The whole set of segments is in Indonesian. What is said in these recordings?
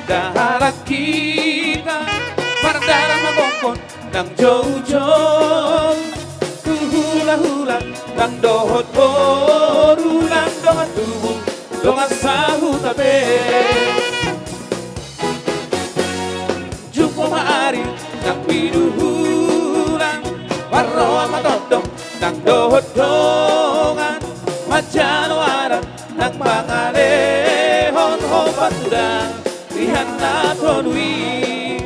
Daharan kita Mardalang magongkon ng jauh-jauh Hula-hula ng dohot-hot Ulang dongan tubuh dongan sahu tabi Jumpo maari ng pinuhulan Warroa matodong ng dohot-dongan Madjanoaran ng mga lehon-hon patudang Lihat na tonui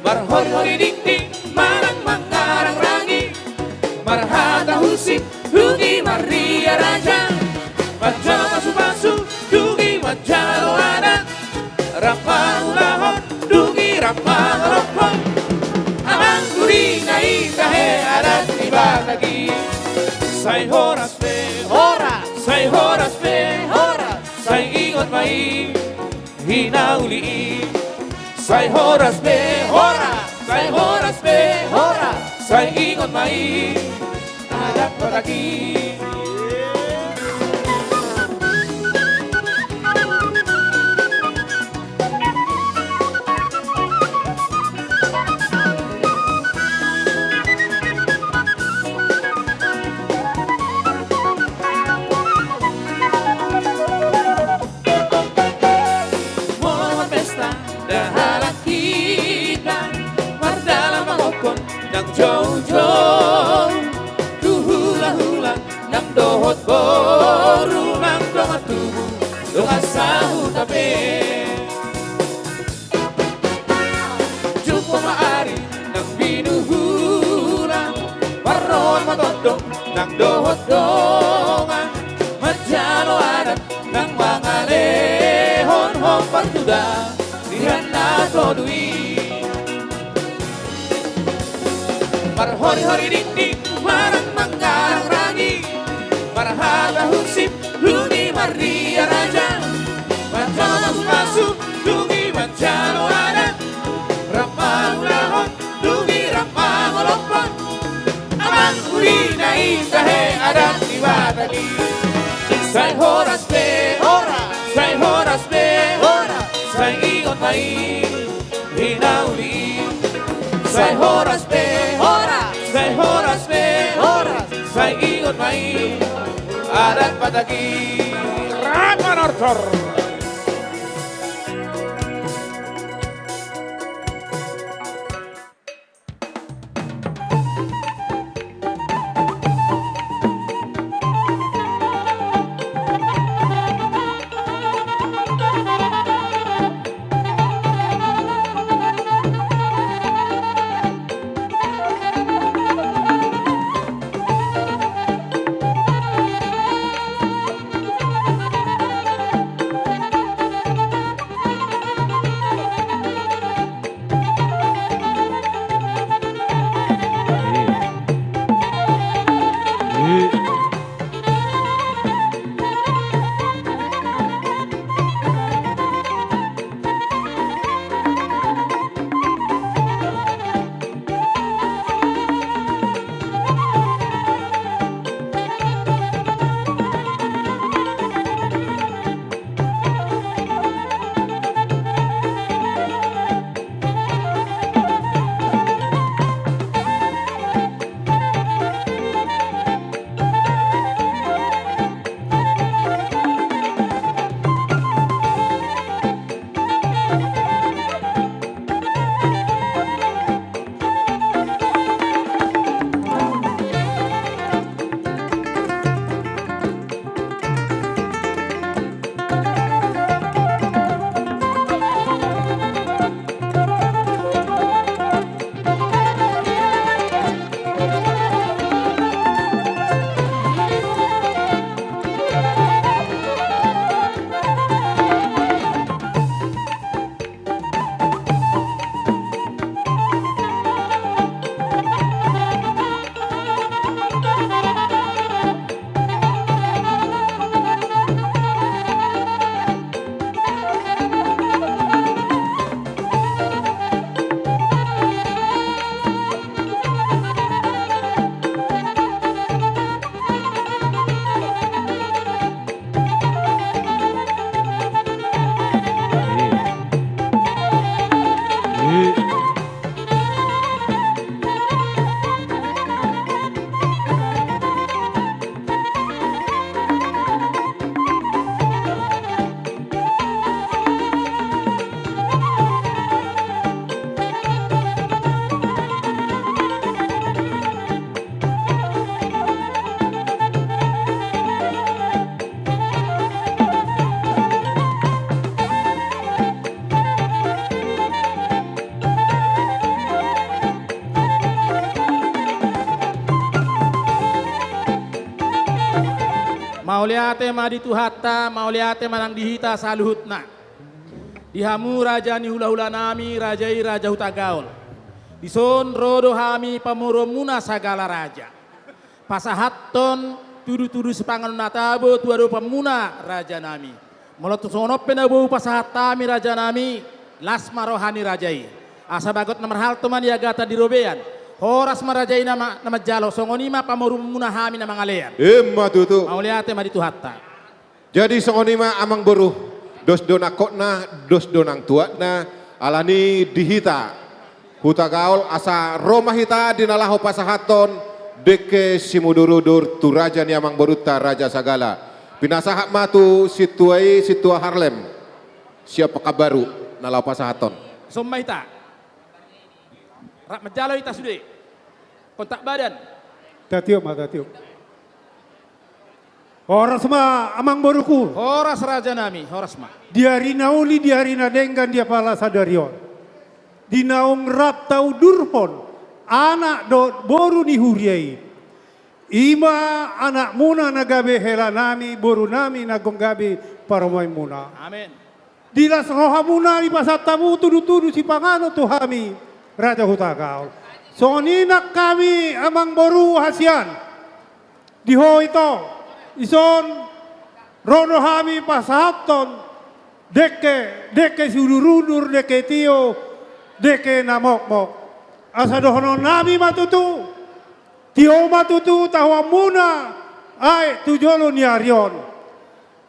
Marhori-hori ding-ding Marang mangarang rangi Marhata husik Rugi Maria Raja Majalo pasu-pasu Dugi majalo anak Rapang ulahon Dugi rapang ropong Amang guri na itahe Adat iba lagi Say horas pe Hora Say horas pe Hora Say ingot mai hinauli Say horas be hora Say horas be hora Say ingot mai adat pataki Nang jauh-jauh ku hula-hula nang dohot boru nang dongan tubuh dongan sahu tabe Jumpo maari nang binuhulan Warroan matodong nang dohot dongan Majalo adat nang mga lehon-hon partuda Lihan na todui Marhori-hori ding-ding Marang mangarang rangi Marhata husip Rugi Maria Raja Majalo masuk Dugi majalo adat Ramang ulahon Dugi ramang olopon Amang uri na itahe Adat ibatagi Say horas be Hora Say horas be Hora Say ingot mai hinauli Say horas be Hora Say horas be Hora Say Sambut mai adat Pataki Ramanortor. Mauliate maditu hatta, mauliate manang dihita saluhutna. Dihamu raja ni hula-hula nami, rajai raja hutagaul. Dison rodo hami pamuromuna sagala raja. Pasahatton tudu-tudu sepangan natabo tuado pamuna raja nami. Molotu sonop penabu pasahatami raja nami, lasma rohani rajai. Asa bagot nomor hal teman yagata di robean. Horas marajai nama jalo songonima pamurumuna hami nama ngalean. Emma tutu. Mauliate maditu hatta. Jadi songonima amang boruh dos dona kokna dos donang tuatna alani dihita huta gaul asa Roma hita dinalaho pasahaton deke simudurudur tu raja ni amang boruta raja sagala pinasahak matu situai situa Harlem siapa kabaru nalau pasahaton Somma hita. Rak majalo hita sude. Kontak badan. Tatiup mah tatiup. Horas mah amang boruku. Horas raja nami, horas ma. Diari nauli diari nadenggan dia pala sadarion. Dinaung rap tau durhon. Anak do boru ni huriai. Ima anak muna nagabe hela nami boru nami nagonggabe paramay muna. Amin. Dilas roha muna ni pasatamu tudu-tudu si pangano tuhami raja hutagaul. Soninak kami amang boru hasian. Diho ito. Ison rono hami pasahaton deke sururudur deke tio deke namokmok asa dohono nami matutu tio matutu tawa muna ay tujolo ni arion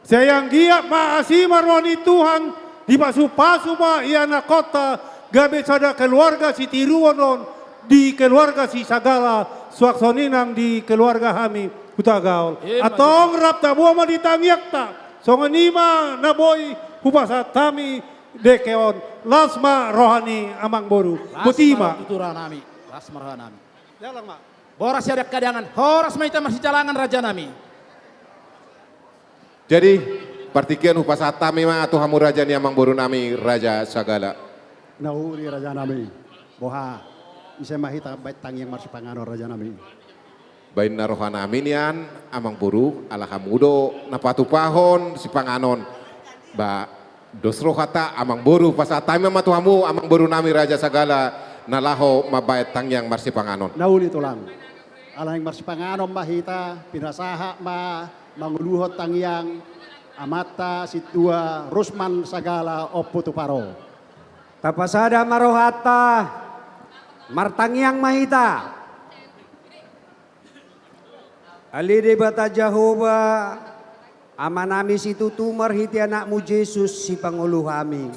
sayang giap maasi marwani Tuhan di pasu-pasu ma iana kota gabe sada keluarga si tiruonon di keluarga si sagala suaksoninang di keluarga kami Hutagaol. Iya, Atong rapta buama di tangyakta. Songonima naboy hubasa tami dekeon lasma rohani amang boru. Butima. Tutura nami, lasma rohani nami. Jalan mak. Boras yadak kadangan, horas maita masih calangan raja nami. Jadi partikian upasata memang atuh hamu raja ni amang boru nami raja sagala. Nahuri raja nami, boha, bisa mahita bait tangyang marsipangano raja nami. Bain narohan amin yan amang boru alahamudo napatupahon si panganon. Ba dosro kata amang boru pasata memang atuh hamu amang boru nami raja sagala nalaho mabait tangyang marsipanganon. Nahuli tulang, alang marsipangano mahita, pinasaha manguluhot tangyang, amata situa Rusman sagala opo tuparo. Tapasada marohata, martangyang mahita. Alide bata Jehovah, amanami si tutumar hiti anakmu Yesus si Pangulo kami.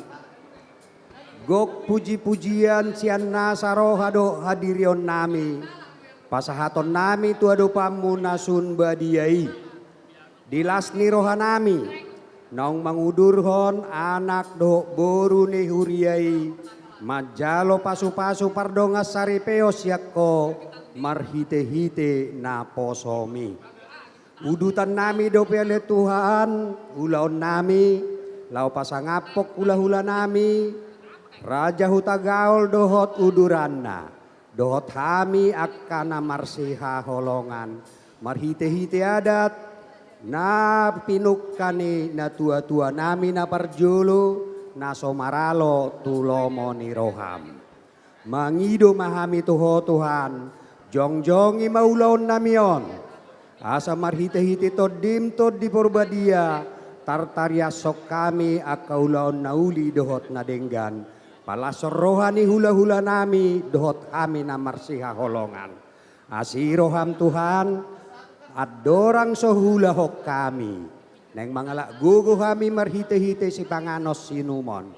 Gok puji-pujian sian nasarohado hadirion nami. Pasahaton nami tuado pamunasun badiai. Dilas ni rohanami. Naung mangudurhon anak do boru ni huriai. Majalo pasu-pasu pardongas saripeos yakko. Marhite-hite na posomi. Udutan nami do pele Tuhan, ulaon nami, lau pasangapok hula-hula nami, Raja Hutagaol dohot uduranna, dohot hami akana marsiha holongan, marhite-hite adat, na pinukani na tua-tua nami na parjulu, na somaralo tulomo ni roham. Mangido mahami tuho Tuhan, jongjongi maulon namion. Asa marhite-hite todim tod di porbadia. Tartarya sok kami akaulaon nauli dohot nadenggan. Palasor rohani hula-hula nami dohot kami na marsiha holongan. Asiroham Tuhan adorang sohula hok kami. Neng mangalak gugu kami marhite-hite si panganos sinumon.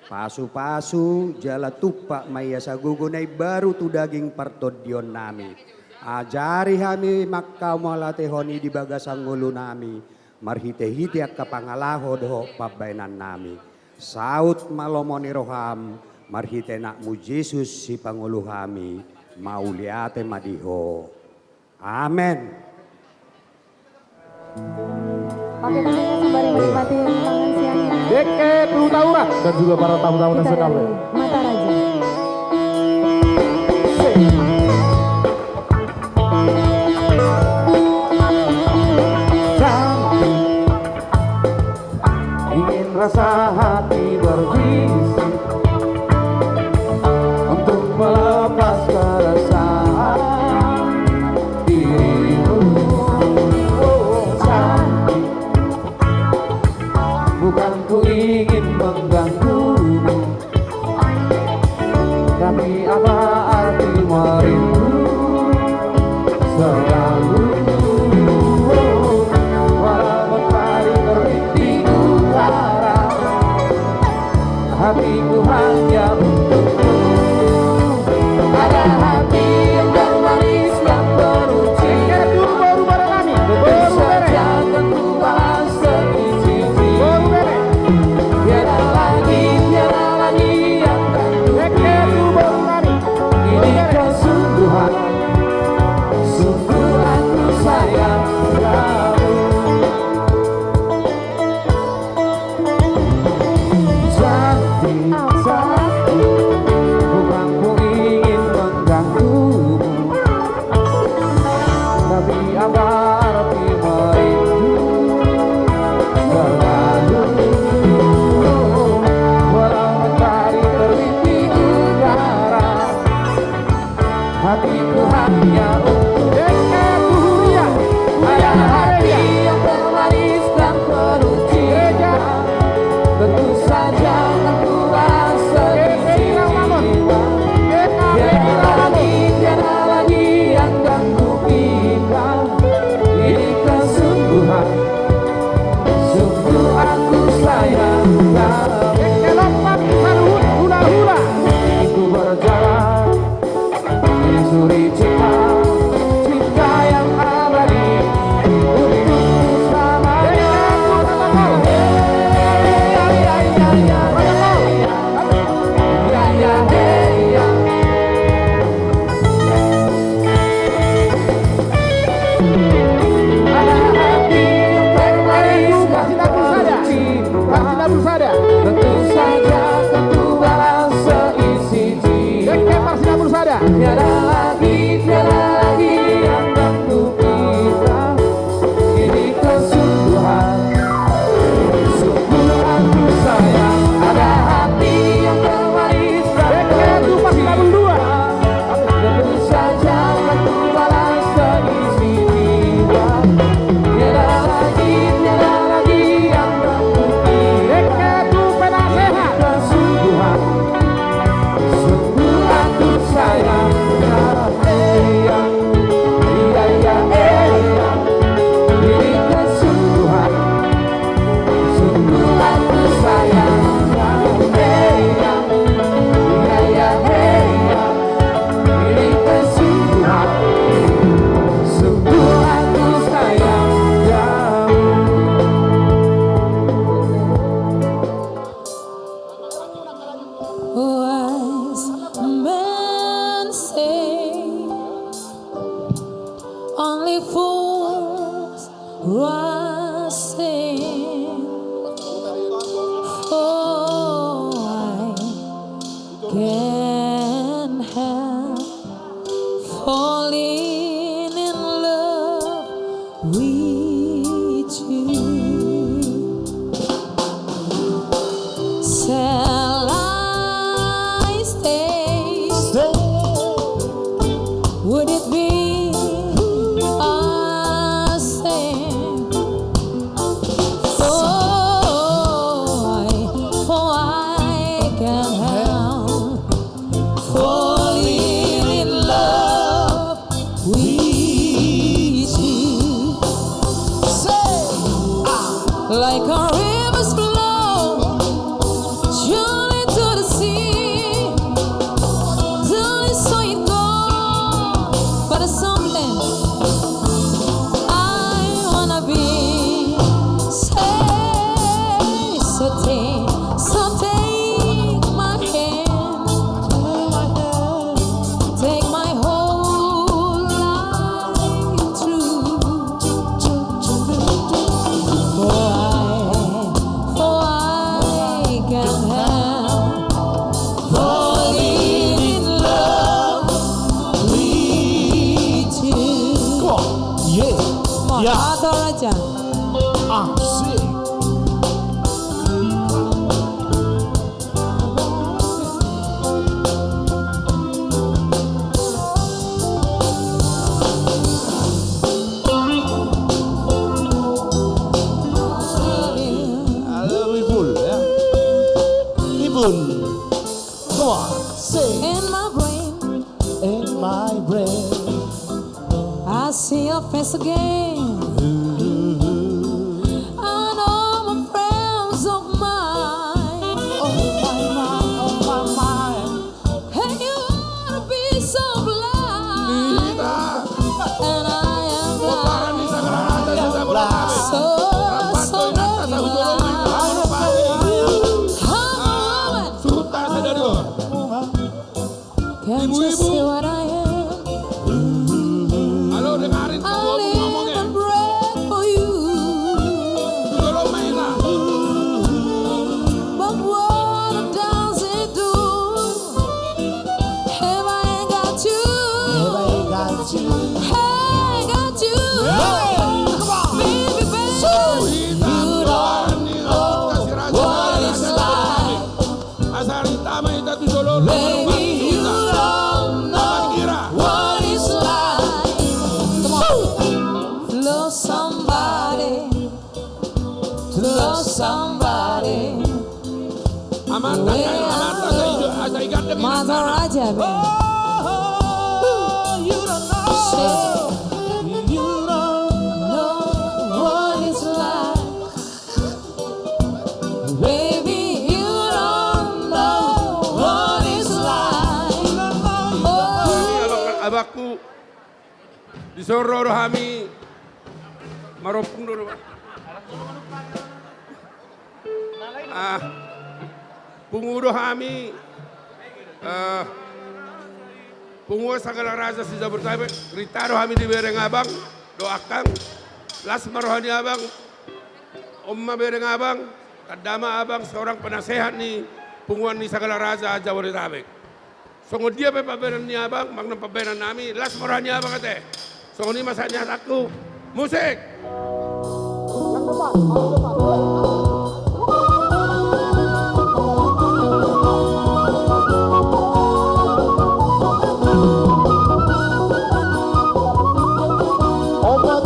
Pasu-pasu jala tupak maya sa gugunay baru tu daging partodion nami. Ajari kami makau malatehoni di bagasang ngulu nami. Marhite-hite ak kapangalaho doho pabainan nami. Saut malomoni roham marhite nakmu Yesus si Pangulo kami. Mauliate madiho. Amen. Oke, tentunya sembari menikmati tangan siangnya. Deke Pelutaura dan juga para tamu-tamu Kita nasional. dari Mata Raja. Ingin rasa hati berbisik untuk melepas keresahan dirimu. Oh, cantik, bukan ku ingin mengganggumu, tapi apa arti merindu selalu. Walaupun paling merintih utara, hatiku hanya untukmu. Ada hati yang bermanis yang beruji, bisa jangan ku balas sedih-sedih. Tiada lagi yang tentu. Ini kesungguhan, sungguh aku tiada lagi yang terbukti. Itu kesungguhan, sungguh aku sayang. Ini kesungguhan, sungguh aku sayang. Ini kesungguhan, sungguh aku sayang jauh. Wise men say only fools rush in. Oh, I can't help falling in love with you. Shall I stay? Would it be a sin? For I can't help falling in love with you. Like a river's flow surely to the sea. Don't you saw it go, but it's something I wanna be. Say, so take my hand, take my whole life through. For I can't help falling in love with you. Come on, yeah, atur aja. In my brain, I see your face again. And all my friends of mine. Oh my mind. And you ought to be so blind. And I am blind. So blind. Can't you see what I am? Halo, dengarin I gua live ngomongnya. and breathe for you. Tolong mainlah. But what does it do if I ain't got you? Hey, got you. Baby, you don't know what it's like. Baby, you don't know what it's like. Come on. Love somebody. To love somebody. Mother aja, baby. You don't know what it's like. Baby, you don't know what it's like. Oh. Abakku disuruh kami maropung dulu. Pungudo kami pungudo segala rasa si Zabur Taibet ritaro kami di bereng abang doakan las marohani abang omma bereng abang kadama abang seorang penasehat nih punguan ni segala rasa Zabur Taibet songo dia pe paberan ni abang magna paberan nami las marohani abang kate songo ni masanya aku musik. Obat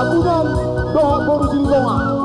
Takunan doa boru sini doa.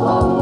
Bye.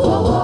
Jangan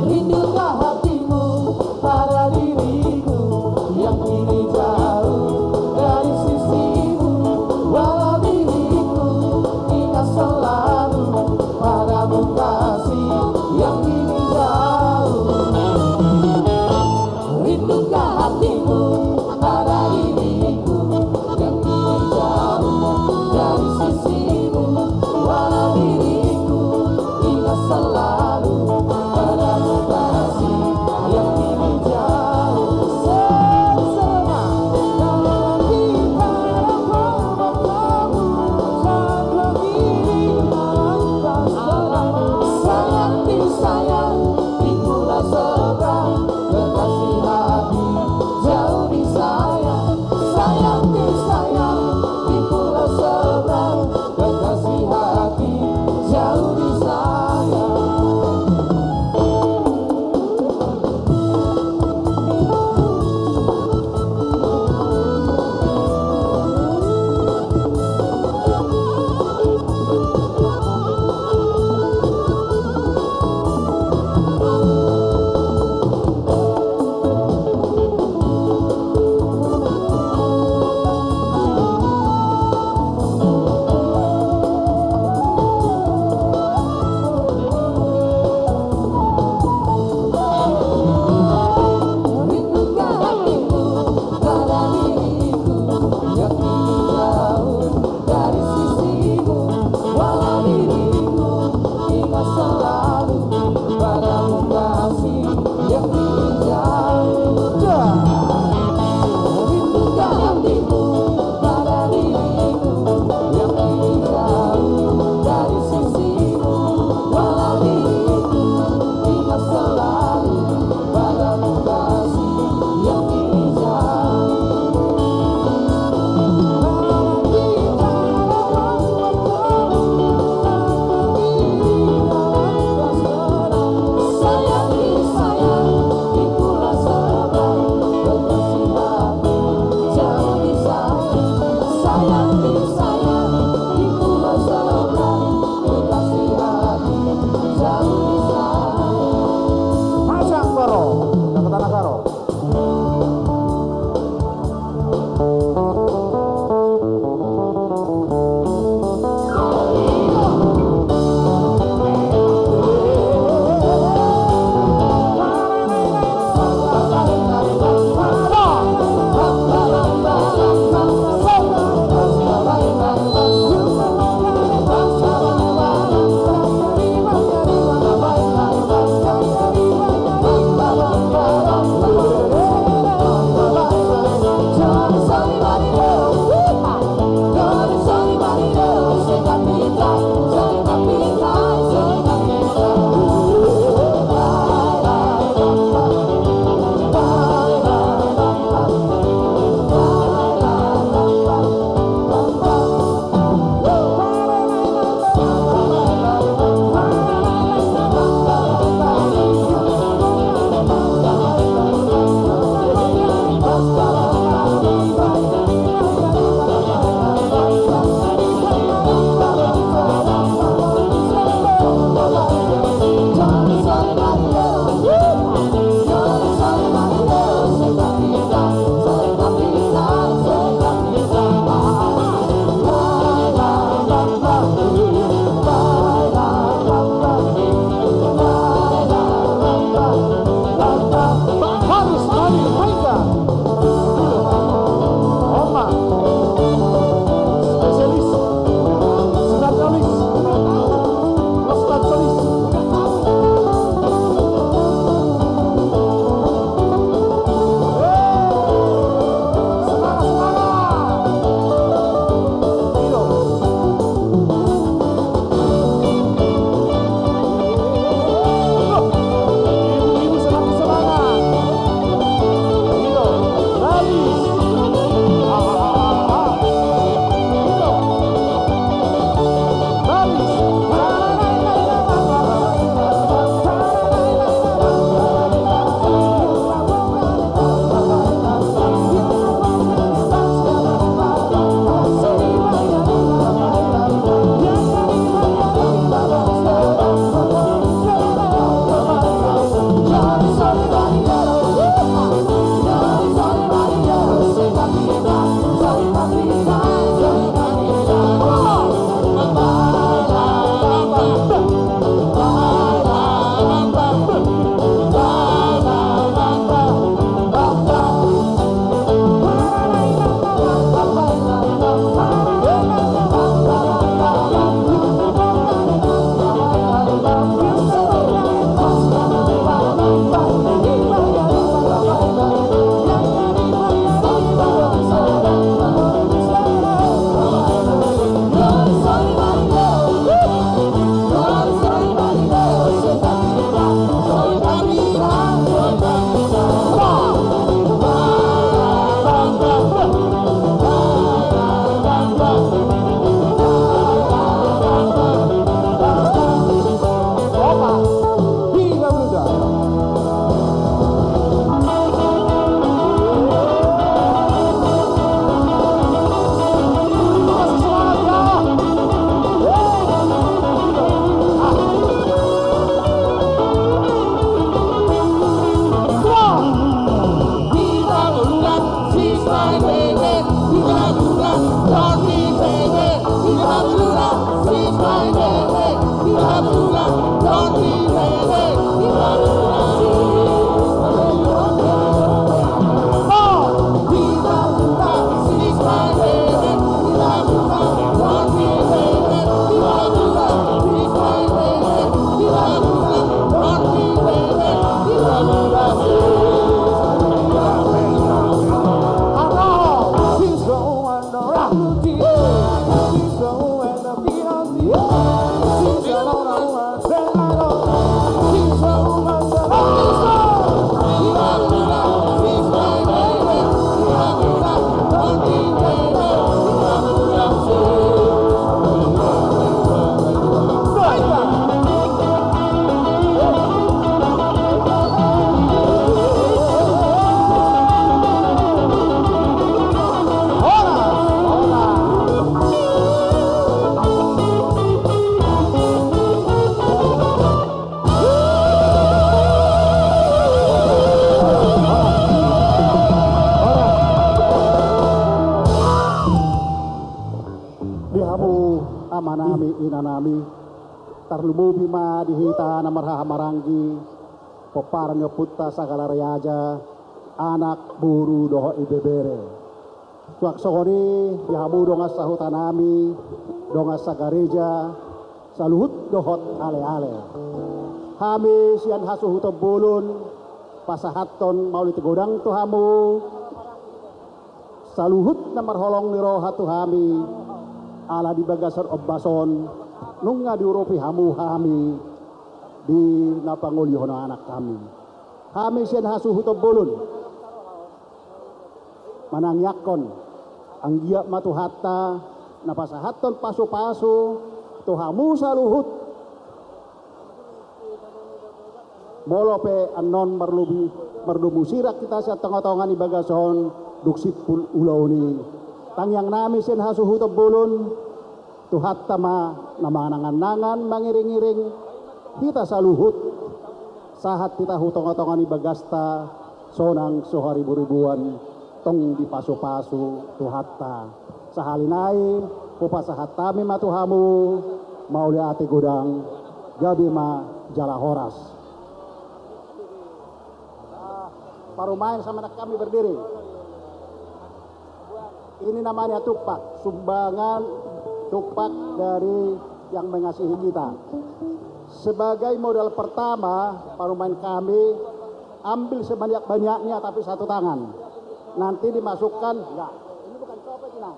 Rindukah hatimu pada diriku yang kini jauh dari sisimu, walau diriku ingat selalu padamu kasih yang kini jauh. Rindukah hatimu pada diriku manami inanami tarlumubi ma dihita na marhahamaranggi peparan putta sagala raja anak buru doho ibebere suak sogoni dihamu donga sahutanami donga sagareja saluhut dohot ale-ale hami sian hasuhu tebulun pasahaton mauli tegodang tuhamu saluhut na marholong niro hatu hami ala di bagasan obbason nunga diurupi hamu hami di napangulihon anak kami hami sian hasuhu tebulun manangyakon ang giyak matuhatta napasahaton pasu-pasu tuhamu saluhut molope anon merlubu sirak kita sa tengah-tengah ni bagason duksipul ulaw ni tangyang nami sin hasuhu tebulun tuhat tama namanangan-nangan mangiring-iring kita saluhut sahat kita hutong-tongan ni bagasta sonang suharibu-ribuan tong di pasu-pasu tuhatta sahalinai pupasahat tami matuhamu mauli ati gudang gabi ma jala horas parumain sama anak kami berdiri ini namanya tupak sumbangan tupak dari yang mengasihi kita sebagai modal pertama parumain kami ambil sebanyak-banyaknya tapi satu tangan nanti dimasukkan enggak ini bukan copet nah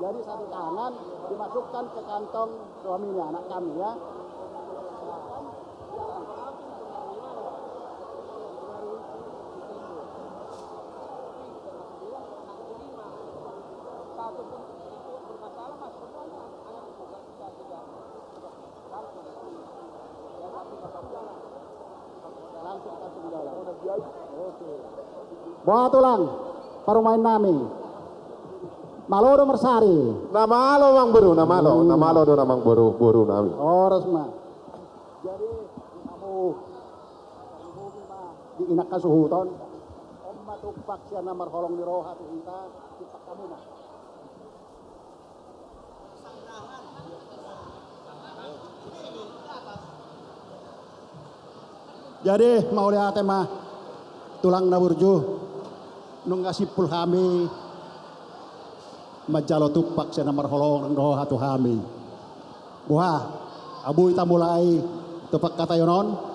jadi satu tangan dimasukkan ke kantong suaminya anak kami ya bawa tulang parumain nami malo nomor sari Namalo mang buru, namalo do namang buru nami. oras ma jadi kamu di inak kasuhuton omma tupak siya na marholong ni roha tu kita tupak kamu ma jadi mau lihat mah tulang naburju nung ngasipul hami majalo tupak siya na marholong ng roha tu hami buha abu ita mulai tupak katayonon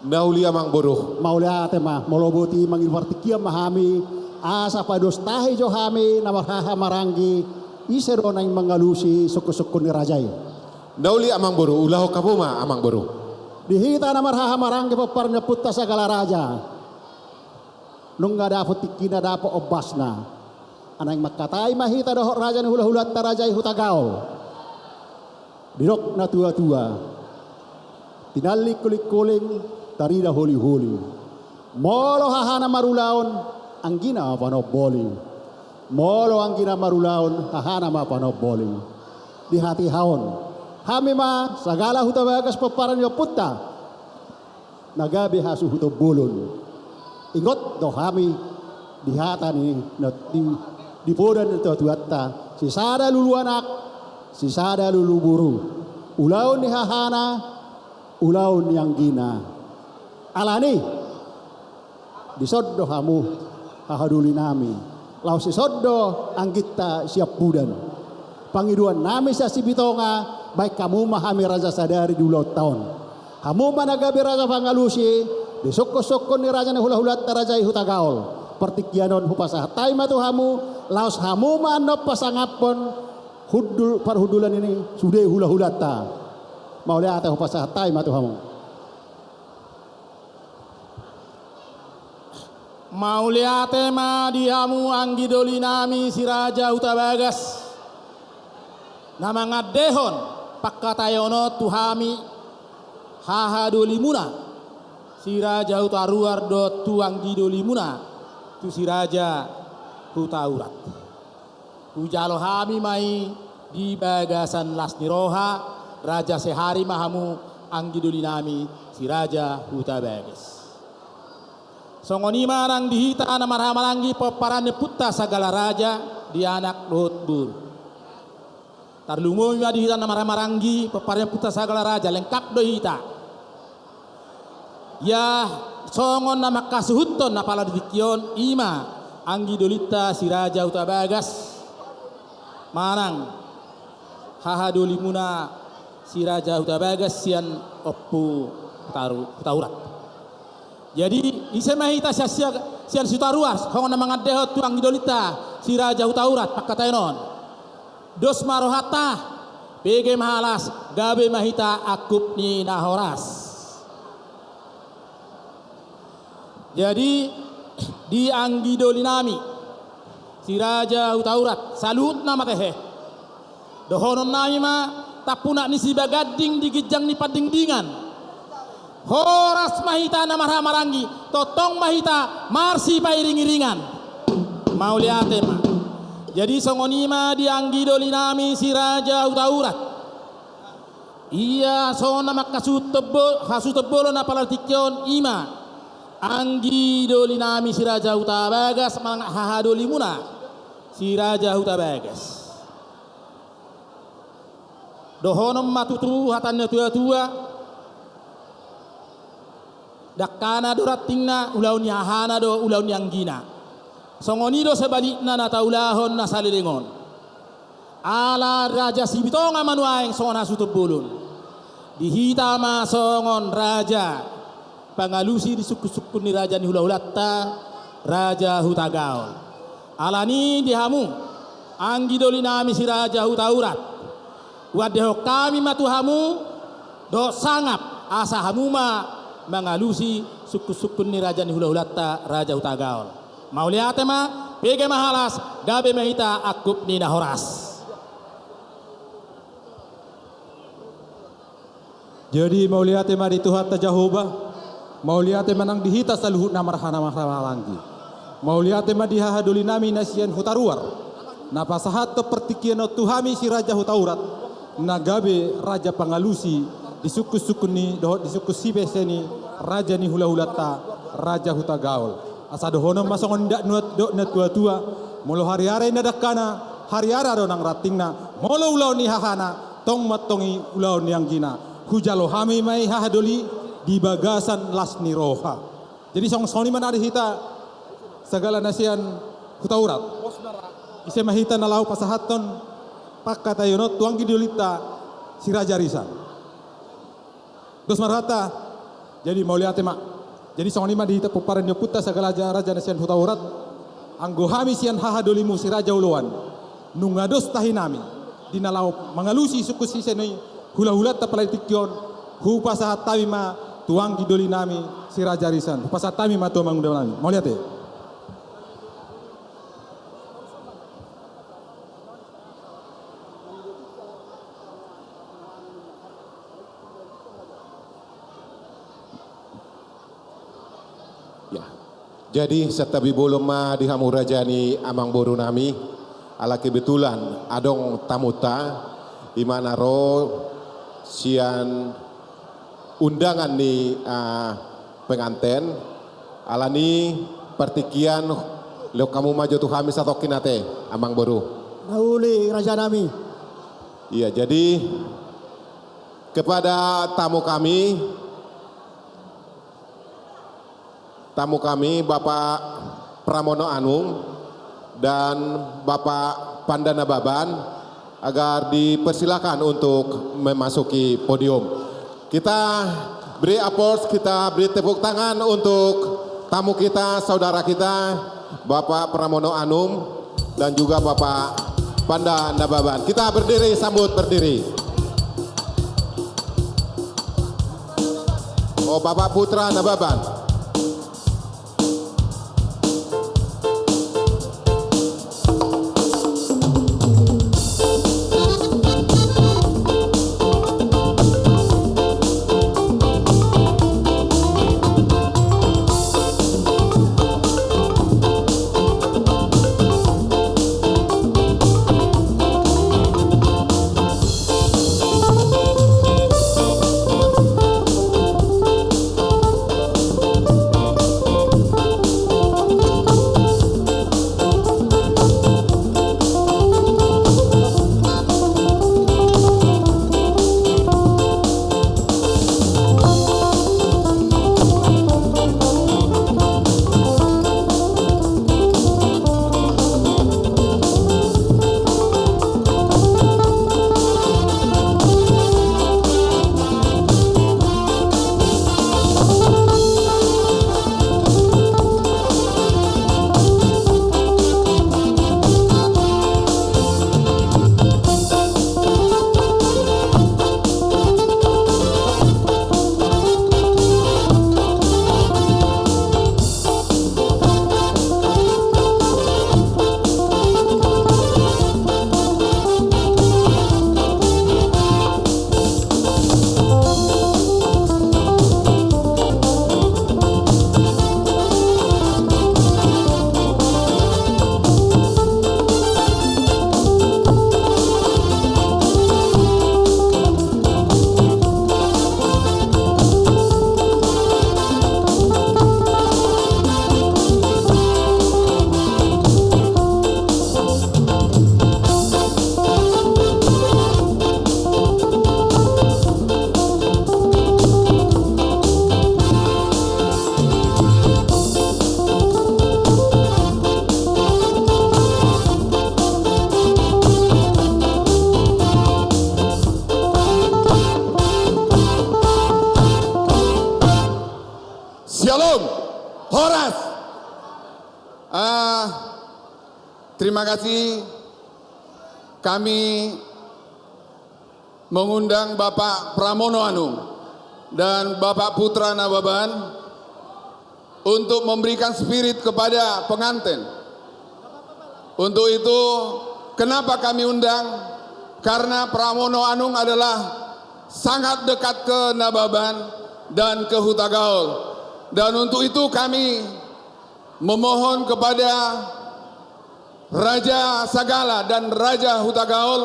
Naulia mang buru. mau lihat mah molobuti mangilwartikia mahami asa pados tahi jo hami na marhahamaranggi isero na yung mangalusi suku-suku ni rajay Naulia mang buru, ulaho kabuma amang buru. dihita na marhahamaranggi paparnya putta sagala raja nung nga dapat tikina dapat obas na anang makatay mahita doho raja ni hula-hulat ta rajay hutagaw dirok na tua-tua tinalik kulik-kuling tarida huli-huli molo hahana marulaon ang gina panoboli molo ang gina marulaon hahana mapanoboli di hati haon hami ma sagala hutabagas paparan yo putta nagabi hasu hutobulon ingot do hami dihata ni di podan itu tuatta si sada lulu anak si sada lulu buru ulaun ni hahana ulaun yang gina alani disoddo hamu hahaduli nami lau si soddo anggita siap budan pangiduan nami sa sibitonga baik kamu mahami raja sadari dulu tahun hamu managabi raja pangalusi di soko-soko ni raja ni hula-hulat tarajai hutagaol pertikyanon hupasah taima tu hamu laos hamu manop pasangapon hudul parhudulan ini sudah hula-hulata mau lihat hupasah taima tu hamu mau lihat ma diamu anggi doli nami si raja hutabagas nama ngadehon pakkatayono tuhami haha doli muna si raja utaruar do tuang gido limuna tu si raja hutaurat hujalo hami mai di bagasan lasniroha raja sehari mahamu anggido linami si raja hutabagas songoni marang dihita na marhamalanggi paparane putta sagala raja di anak dohot bur Tarlungoy ma dihita na maranggi paparya puta sagala raja lengkap do hita. Ya songon na makasuhuton na pala dikyon ima anggi dolita si Raja Huta Bagas manang hahadoli muna si Raja Huta Bagas sian oppu taurat. Jadi isemahita sian sutaruas hongon na mga dehot tuang idolita si Raja Huta Urat pakatayon. Dos marohata pege mahalas gabe mahita akup ni nahoras. Jadi di anggi dolinami si Raja Huta Urat salut nama tehe. Dohonon nami ma tapuna ni si bagading digijang ni padingdingan. Horas mahita na maranggi totong mahita marsi pairing-iringan mau liate ma. Jadi songonima di anggi dolinami si Raja Huta Urat iya sona makasutebolo na palatikyon ima anggi dolinami si Raja Huta Bagas mang hahadoli muna si Raja Huta Bagas. Dohonom matutu hatannya tua-tua dakana dorat tingna ulaun hahana do ulaun yang gina songonido sebalikna na taulahon na salilingon ala raja sibitonga manuaing songona sutubulun dihita ma songon raja pangalusi di suku-suku ni raja ni hula-hulatta Raja Huta Gaul alani dihamu anggi doli nami si Raja Huta Urat wadeho kami matuhamu do sangap asa hamuma mengalusi suku-suku ni raja ni hula-hulatta Raja Huta Gaul. Mau lihat ma pege mahalas gabe mahita akup ni nahoras. Jadi mau lihat ma di Tuhan Jehovah, mau lihat manang dihita saluhut na marhana langgi. Mau lihat ma di hahaduli nami nasian hutaruar. Na pasahat to pertikian tuhami si Raja Huta Urat. Na gabe raja pangalusi di suku-suku ni dohot di suku sibeseni raja ni hula-hulatta Raja Huta Gaul asa dohono masongon ndak dok na tua-tua molo hari-hari nadakana hari-hari do nang ratingna molo ulau ni hahana tong matongi ulau ni yang gina hujalo hami mai hahadoli di bagasan lasni roha. Jadi song-soni man ada hita segala nasian Huta Urat ise mahita na lau pasahaton pakkatayono tuang gidolita si Raja Risan. Dos marhata, jadi mau lihat mak. Jadi songonima dihita puparan puta segala raja nasian Huta Urat. Anggo hami sian hahadolimu si Raja Uluan. Nungados tahinami. Dinalau mengalusi suku siseni hula-hulat tapalaitikyon. Hupa sahat tami ma tuang gidoli nami si Raja Risan. Hupa sahat tami ma tuang mangundam nami. Mau lihat ya? Jadi setabi bolom ma dihamu raja ni amang boru nami ala kebetulan adong tamuta di mana ro sian undangan ni penganten ala ni pertikian lo kamu maju tu kami satu kinate amang boru Nauli raja nami. Iya jadi kepada tamu kami Bapak Pramono Anung dan Bapak Pandana Baban agar dipersilakan untuk memasuki podium. Kita beri aplaus, kita beri tepuk tangan untuk tamu kita, saudara kita Bapak Pramono Anung dan juga Bapak Pandana Baban. Kita berdiri, sambut berdiri. Oh Bapak Putra Nababan. terima kasih kami mengundang Bapak Pramono Anung dan Bapak Putra Nababan untuk memberikan spirit kepada pengantin. Untuk itu, kenapa kami undang? Karena Pramono Anung adalah sangat dekat ke Nababan dan ke Huta Gaul. Dan untuk itu kami memohon kepada Raja Sagala dan Raja Huta Gaul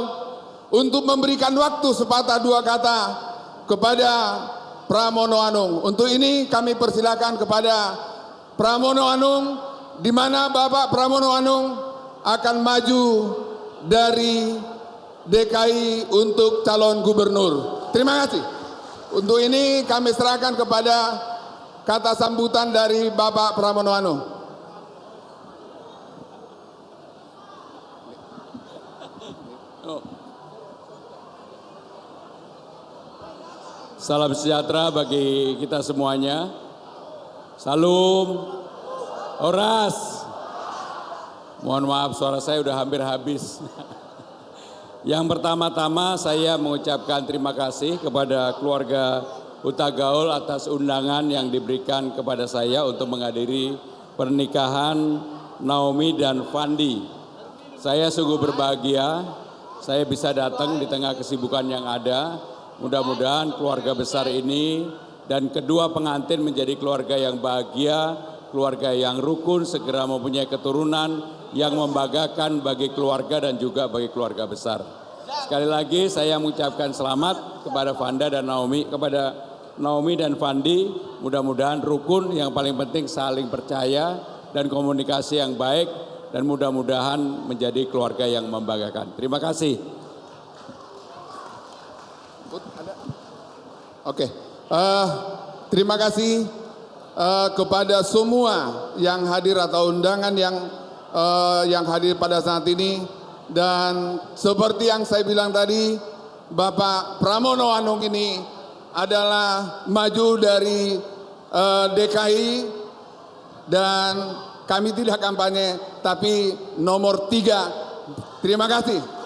untuk memberikan waktu sepatah dua kata kepada Pramono Anung. Untuk ini kami persilakan kepada Pramono Anung, di mana Bapak Pramono Anung akan maju dari DKI untuk calon gubernur. Terima kasih. Untuk ini kami serahkan kepada kata sambutan dari Bapak Pramono Anung. Salam sejahtera bagi kita semuanya. Salam, Horas. Mohon maaf suara saya udah hampir habis. Yang pertama-tama saya mengucapkan terima kasih kepada keluarga Huta Gaul atas undangan yang diberikan kepada saya untuk menghadiri pernikahan Naomi dan Fandi. Saya sungguh berbahagia saya bisa datang di tengah kesibukan yang ada. Mudah-mudahan keluarga besar ini dan kedua pengantin menjadi keluarga yang bahagia, keluarga yang rukun, segera mempunyai keturunan yang membanggakan bagi keluarga dan juga bagi keluarga besar. Sekali lagi saya mengucapkan selamat kepada Vanda dan Naomi, kepada Naomi dan Fandi. Mudah-mudahan rukun, yang paling penting saling percaya dan komunikasi yang baik, dan mudah-mudahan menjadi keluarga yang membanggakan. Terima kasih. Oke, terima kasih kepada semua yang hadir atau undangan yang hadir pada saat ini. Dan seperti yang saya bilang tadi, Bapak Pramono Anung ini adalah maju dari DKI dan kami tidak kampanye, tapi nomor 3. Terima kasih.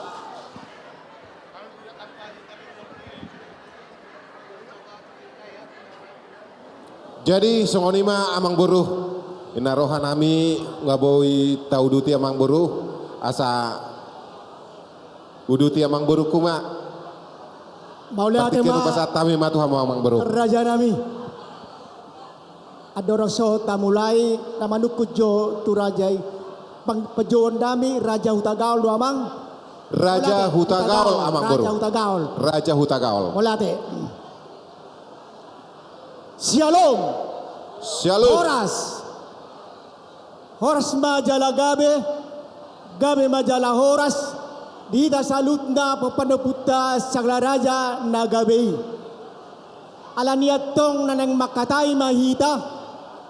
Jadi songonima amang buruh inarohan nami ngaboi tauduti amang buruh asa uduti amang buruh kuma Maulia tema pasat tami matu amang buruh Raja nami adoroso tamulai namanuk kujo tu rajai pejoon dami Raja Huta Gaul do amang Raja Huta Gaul amang buruh Raja Huta Gaul Raja Huta Gaul Molate Shalom Shalom Horas majala gabe majala horas dita salutna papandaputa sagla raja na gabe alaniatong nanang makatay mahita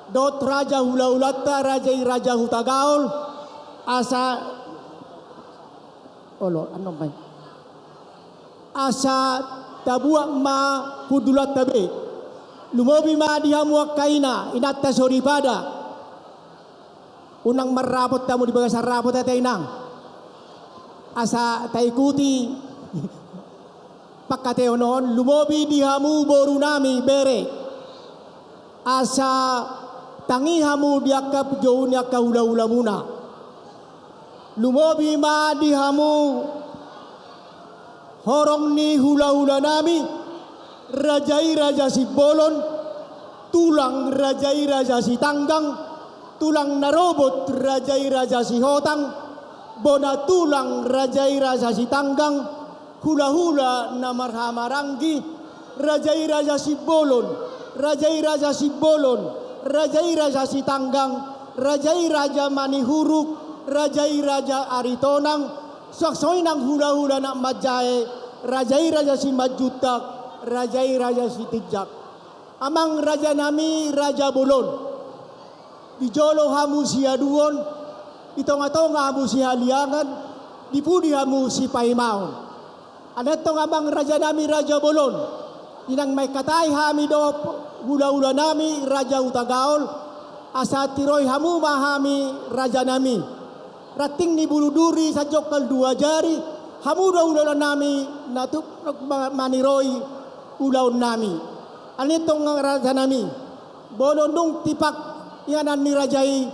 dot raja hula-ulata raja Huta Gaul asa asa tabuak ma kudulat tabe lumobi ma dihamuak kaina inatta soripada unang marapot tamu di bagasar rapot tatay nang asa taikuti pakateo noon lumobi dihamu boru nami bere asa tangihamu diakap jauh niaka hula-hula muna lumobi ma dihamu horong ni hula-hula nami rajai raja si bolon tulang rajai raja si tanggang tulang narobot rajai raja si hotang bona tulang rajai raja si tanggang hula-hula na marhamaranggi rajai raja si bolon rajai raja si bolon rajai raja si tanggang rajai raja manihuruk rajai raja aritonang saksoy nang hula-hula na majae rajai raja si majutak rajai raja si tijak amang raja nami raja bolon dijolo hamu si aduon itong-atong hamu si haliangan dipudi hamu si paimaon anatong amang raja nami raja bolon inang may katay hami do hula-hula nami Raja Huta Gaul asa tiroy hamu mahami raja nami rating ni bulu duri sajok kal dua jari hamuda ulah nami natuk maniroi ulah nami anitong raja nami bolondung tipak ianan ni rajai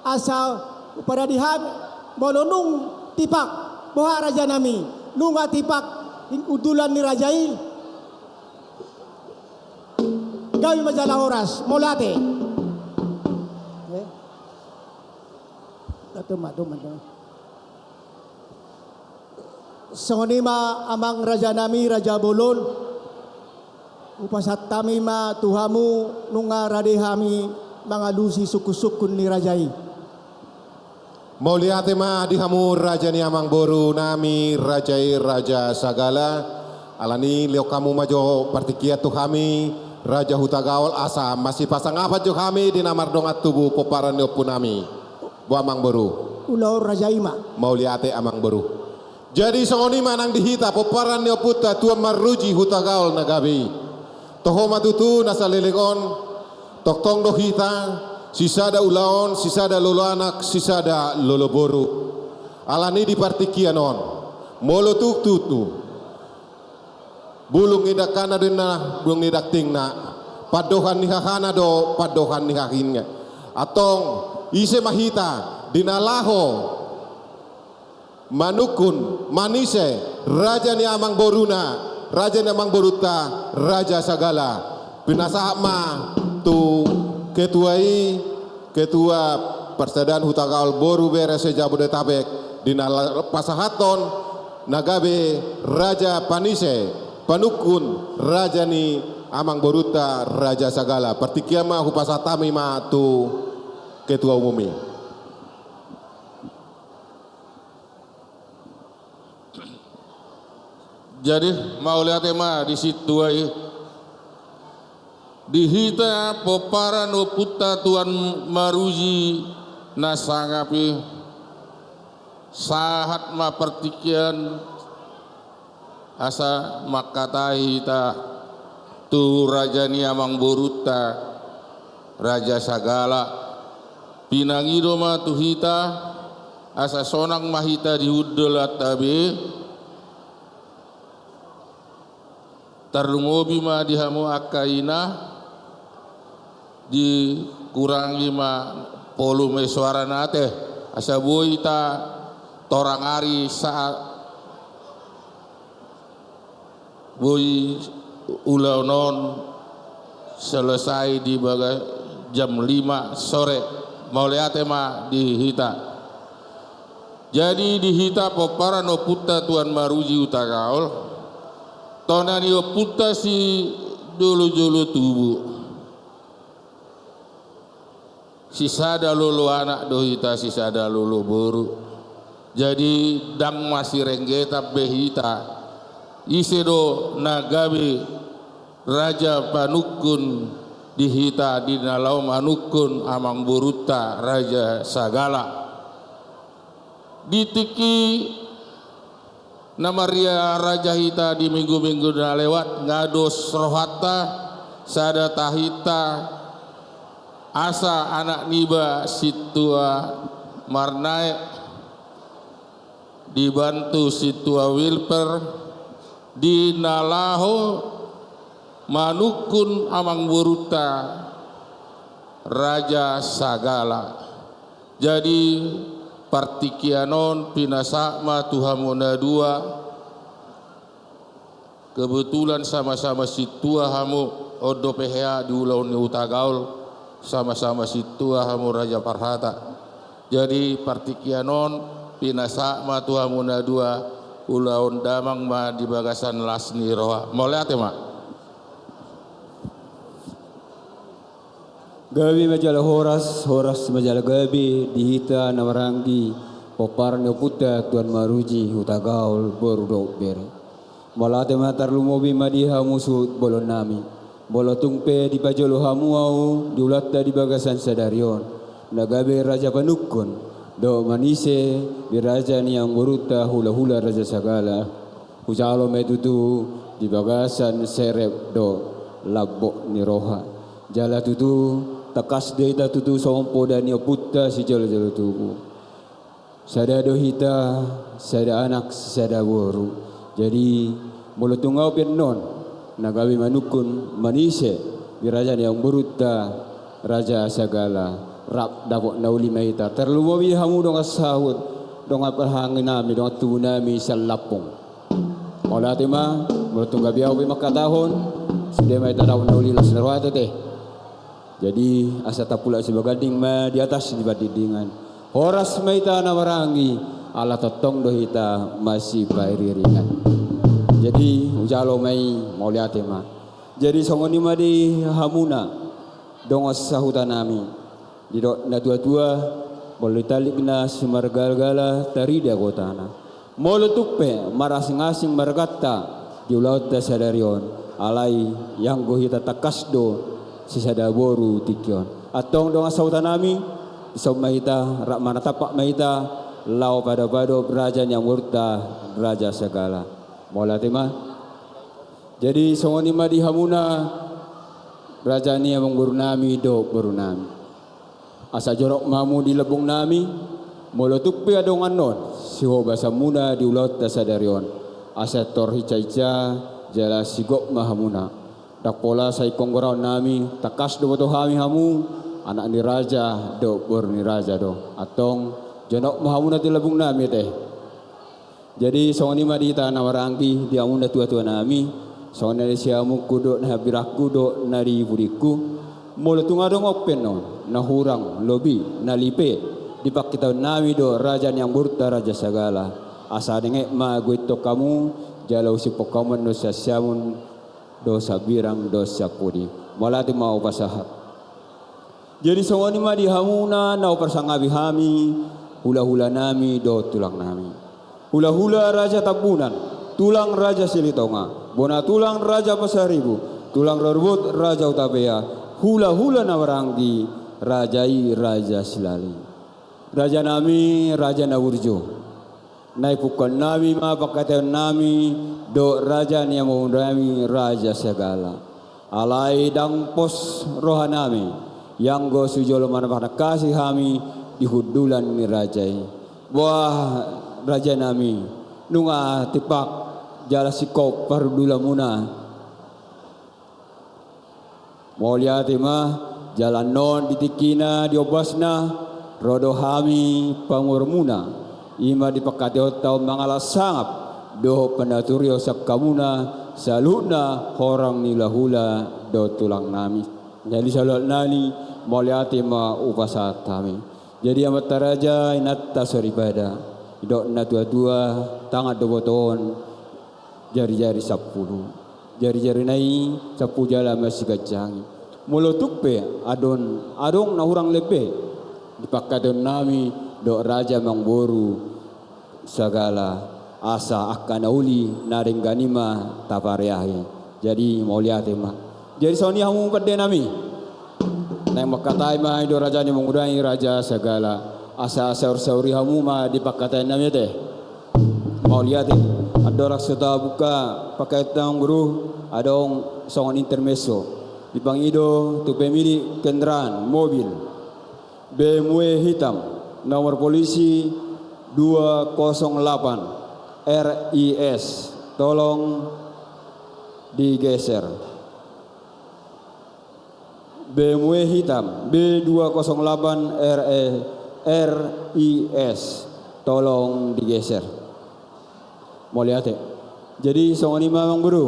asa pada dihab bolondung tipak boha raja nami nunga tipak udulan ni rajai gawi majalah Horas molate songonima amang raja nami raja bolon upasat tami ma tuhamu nunga radehami mangalusi suku-sukun ni rajai Mauliate ma dihamu raja ni amang boru nami rajai raja sagala alani leo kamu majo partikia tu kami raja hutagaol asa masih pasang apa jo kami di namar dongat tubuh poparan yo punami bu amang boru ulau rajai ma Mauliate amang boru jadi songoni manang dihita poparan yo puta tua maruji hutagaol nagabi toho matutu nasa lelegon toktong dohita sisada ulaon, sisada lolo anak, sisada lolo boru. Alani di partikianon, molo tuk tutu. Bulung idak kana dena, bulung idak tingna. Padohan nihahana do, padohan nihahinnya. Atong ise mahita dinalaho manukun manise raja ni amang boruna, raja ni amang boruta, raja sagala. Pinasama tu ketua Persaudaraan Hutagaol Boru Bere Jabodetabek dina pasahaton nagabe Raja Panise panukun Raja ni amang boruta Raja sagala partikiama hupasatami ma tu ketua umumi jadi Mauliate ma di situ dihita popara no puta tuan maruji nasangapi sahat ma pertikian asa makatai hita tu raja ni amang boruta raja sagala pinangido ma tu hita asa sonang mahita dihudul atabe tarungobi ma dihamu akaina dikurangi ma volume suara nate asa boita torang ari saat boi ulaunon selesai di bagai jam 5 sore Mauliate ma dihita jadi dihita popara no puta tuan maruji Hutagaol tonani puta si dulu-dulu tubuh sisada lulu anak dohita sisada lulu boru jadi dang masih renggeta behita isedo nagabe raja panukun dihita di nalau manukun amang boruta raja sagala ditiki namaria raja hita di minggu-minggu na lewat ngados rohata sada tahita asa anak niba situa marnae dibantu situa wilper di nalaho manukun amang boruta raja sagala jadi partikianon pinasakma tuhamuna dua kebetulan sama-sama situa hamu odo PHA di Ulau Hutagaol sama-sama situa hamu Raja Parhata jadi partikianon pinasakma tuhamuna dua Ulaun damang ma di bagasan lasni roha Mauliate ma gabi majalah Horas majalah gabi dihita nawarangi poparne puta tuan maruji Hutagaol Boru Bere Mauliate ma tarlumobi madiha musuh bolon nami bolo tungpe di pajolo hamu au diulatta di bagasan sadarion nagabe raja panukun do manise di raja ni yang boruta hula-hula raja sagala hujalo metutu di bagasan serep do labok ni roha jala tutu takas data tutu sompo dan yo putta si jalo-jalo tubu sada dohita, sada anak, sada boru. Jadi mulut tungau non nagawi manukun manise di raja yang beruta raja segala rap dapok nauli mahita terluwawi hamu dong sahut dong perhangin nami dong tu nami salapong. Olah tema mulut tunggal biau makatahon sudah mahita daun nauli lasnerwate teh. Jadi asa tapula sebagading ma di atas di badidingan. Horas mahita nawarangi ala totong dohita masih bairiringan. Jadi ujalo mai mau lihat ma. Jadi songoni ma di hamuna dong sahutan nami. Di na tua-tua boleh talik na simargal-gala tarida kotana. Molo tupe marasing-asing margata di ulaut da sadarion alai yang gohita takasdo si sadaboru tikyon. Atong dong sahutan nami isau mahita rak mana tapak mahita lau pada bado raja yang murta raja segala. Mola tema. Jadi songoni ma di hamuna raja ni among guru nami do guru nami. Asa jorok mamu di lebung nami molo tupi adongan non siho basa muna di ulat tasadarion. Asa tor hica-hica jala sigok mahamuna. Dak pola sai konggorau nami takas do boto hami hamu anak ni raja do guru ni raja do. Atong jonok mahamuna di lebung nami teh. Jadi songoni ma di tanah warangki di amunda tua-tua nami songoni dari siamu kudo na biraku do nari buriku molo tungadong open no na hurang lobi na lipe di pakita nami do raja yang burta raja segala asa denge ma guito kamu jalau si pokaman do sa siamun do sabirang do sapudi molati mau pasahat. Jadi songoni ma di hamuna na persangabi hami hula-hula nami do tulang nami. Hula-hula raja tabunan, tulang raja silitonga, bona tulang raja pasaribu, tulang rerbut raja utapea, hula-hula nawarangi, rajai raja silali. Raja nami, raja nawurjo. Naipukan nami ma pakatan nami, do raja ni nami raja segala. Alai dang pos rohanami, yang go sujolo mana kasih hami dihudulan ni rajai. Wah raja nami nunga tipak jala sikop parudula muna mau lihat mah jalan non ditikina diobasna rodo hami pangurmuna ima dipakati otau mangala sangap do pendaturio sakamuna saluna horang nilahula do tulang nami jadi salat nani mau lihat mah upasat kami jadi amat raja inatta soribada dok na dua-dua tangan do boton jari-jari 10 jari-jari nai 10 jala masih gajangi mulo tupe adong na hurang lepe dipakadon nami do raja mangboru segala asa akan uli naring ganima tapareahi jadi mau lihat mah jadi soni hamu pede nami nang makatai mah do raja ni mengudai raja segala asa saur-sauri hamu ma dipakatain namanya teh mau lihat ada raksasa buka pakai tang guru adong songan intermeso di pangido tu pemilik kendaraan mobil BMW hitam nomor polisi 208 RIS tolong digeser BMW hitam B208 RIS tolong digeser mau lihat ya jadi songoni mamang buru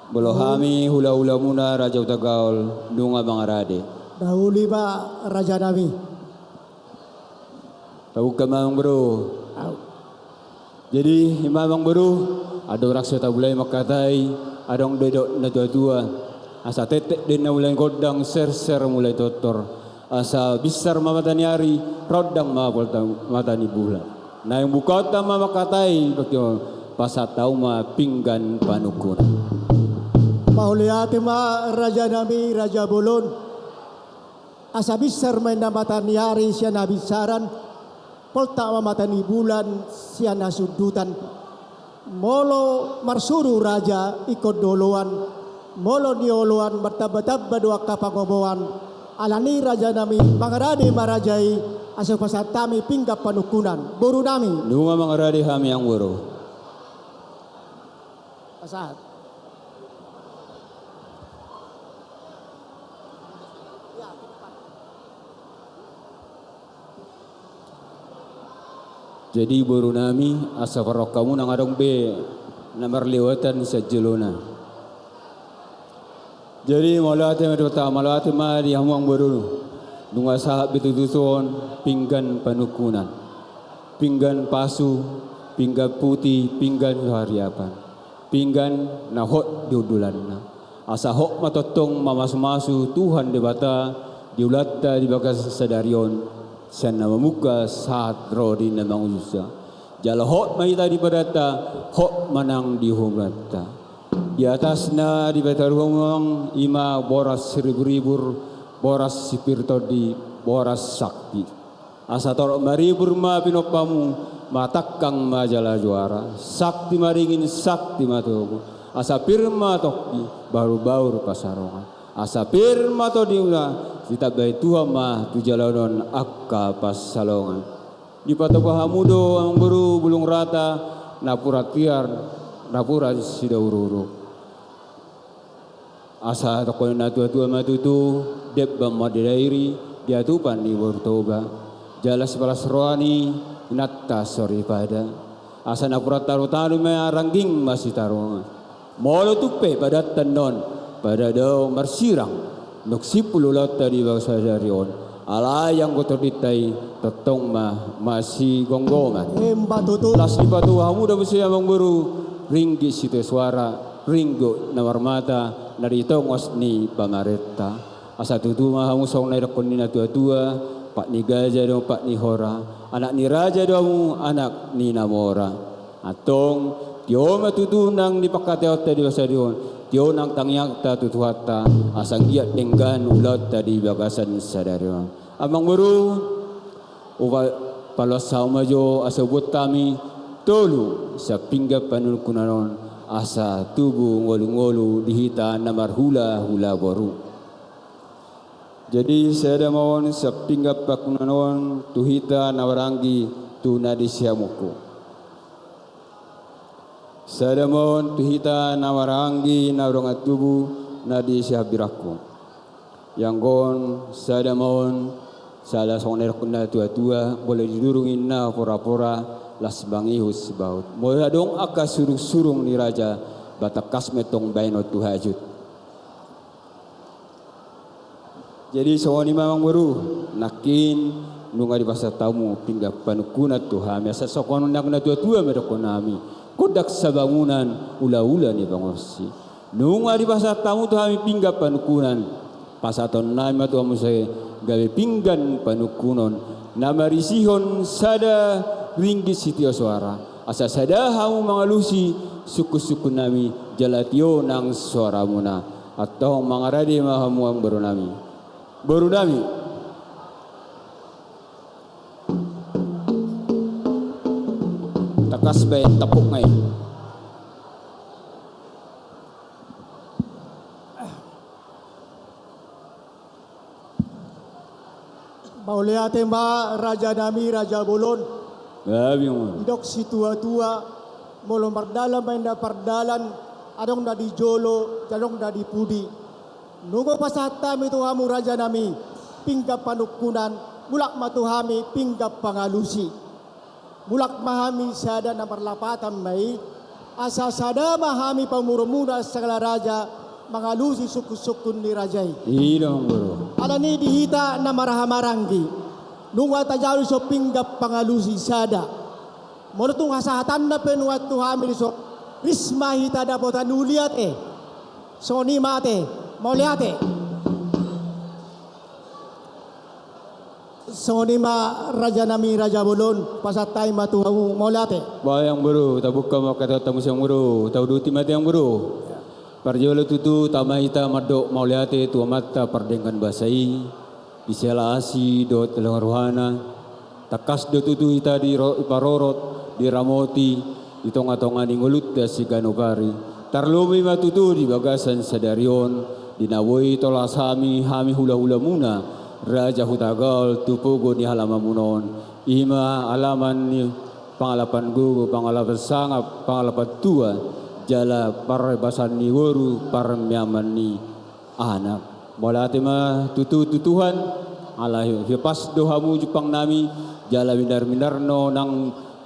bolo hami hula-hula muna raja utagaul dunga bangarade dahuli ba raja nami tahu ke mamang buru jadi mamang buru ada raksasa bulai makatai adong dedok na tua-tua asa tetek din na mulai godang ser-ser mulai totor asa besar mamatani hari rodang matani bulan na yang bukata mamakatai bakyo pasatau ma pinggan panukun Mahuliati ma raja nami raja bulun asa besar main matani hari siya nabisaran polta mamatani bulan siya nasudutan molo marsuru raja ikut doluan molo nioluan bertabad-tabad dua kapangoboan alani raja nami pangaradi marajai asa pasatami pinggap panukunan boru nami Nunga mangaradi kami yang buru. pasat Jadi buru nami asa parok kamu nang adong be namar lewatan sa jelona. Jadi malate madota malate ma di hamuang buru. Nunga sahab bitutuson pinggan panukunan. Pinggan pasu, pinggan putih, pinggan hariapan. Pinggan na hot diudulan na. Asa hok matotong mamasu-masu Tuhan debata diulata di bagas sadarion. Siya na mamuka saat rodi na mangusa. Jala hot mahita di padata, hot manang di humrata. Di atas na di bataruang ima boras ribu-ribur, boras sipirto di boras sakti. Asa torok maribur ma pinopamu, matakang majala juara. Sakti maringin sakti matuku. Asa pirma tokdi, baru-baru pasarongan. Asa pirma to diuna, ditabay Tuhan ma tujalanon akka pasalongan. Di patapahamudo ang buru bulung rata, napura tiar, napura sida ururo. Asa tokoy na tua-tua matutu, debang madidairi, diatupan di bortoba. Jalas balas roani, inatta sorry pada. Asa napura taru-taru may arangging masih tarungan. Molo tupe pada tendon, pada daw marsirang, nuksipululot tadi bangsa darion. Alayang kotor ditay, tetong masih gonggongan. Las di batu hamu dah bersih abang baru, ringgi situ suara, ringgo nawar mata, naritong osni pamareta. Asa tutu hamu song naik kon ni tua-tua, pak ni gajah dong pak ni hora, anak ni raja dong anak ni namora. Atong Tio matutu nang dipakateo tadi basa dion. Tio nang tangyak ta tutuhata asang giat denggan ulat tadi bagasan sadarion. Amang baru upa palasaw majo asabot kami tolu sa pinggap panukunanon asa tubu ngolu-ngolu dihita na marhula-hula baru. Jadi saya mohon sa pinggap pakunanon tuhita nawarangi tunadi siamuku. Sadamon tuhita nawarangi naurong atubu nadi sihabiraku. Yang gon sadamon salah songer kuna tua-tua boleh didurungin na pora-pora las bangihus baut. Moya dong aka surung-surung ni raja batakas metong baino tuhajut. Jadi sawani mamang baru nakin nunga di pasar tamu pinggap panukunat Tuhan. Asa sokonon na kuna tua-tua medokonami. Kodak sa bangunan ula-ula ni Bangorsi. Nunga di pasar tamu tu kami pinggap panukunan. Pasaton na matu amu saya gawe pinggan panukunon. Nama risihon sada ringgit sitio suara. Asa sada hamu mangalusi suku-suku nami jalatio nang suara muna. Atau mangaradi mahamu ang baru nami. Baru nami. Kasbay tapok ngayon. Mauliate ma raja nami raja bolon. Gabi mo. Idok si tua-tua molo mardalan may na pardalan adong na di jolo adong na di pudi. Nungo pasatami to hamu raja nami pinggap panukunan mulak matuhami pinggap pangalusi. Mulak mahami sada na marlapatan may asa sada mahami pamurumuna sa kala raja mangalusi suku-sukun ni rajay. Idong bro. Alani dihita na marahamarangi nunga tajalu so pinggap pangalusi sada. Monotong hasahatan na penuat tuhami so risma hita dapotan uliat so ni mate mauliate. So ni ma raja nami raja bolon pasatay matuhamu maulate. Bayang bro, tabuk ka makata tamu siang bro, tau duti mati yang bro. Parjolo tutu tamahita madok mauliate tu mata pardengkan basai. Bisela asi do telang rohana. Takas do tutu hita di parorot di ramoti di tonga-tonga di ngulut da si ganopari. Tarlumi matutu di bagasan sadarion di nawoi tolas hami hula-hula muna. Raja Hutagaul tupugo ni halamamunon. Ima alaman ni pangalapan gugu, pangalapan sangap, pangalapan tua. Jala parabasan ni woru, paramiaman ni anak. Molate ma tutuhan. Alayo, pas dohamu jupang nami. Jala minar-minarno ng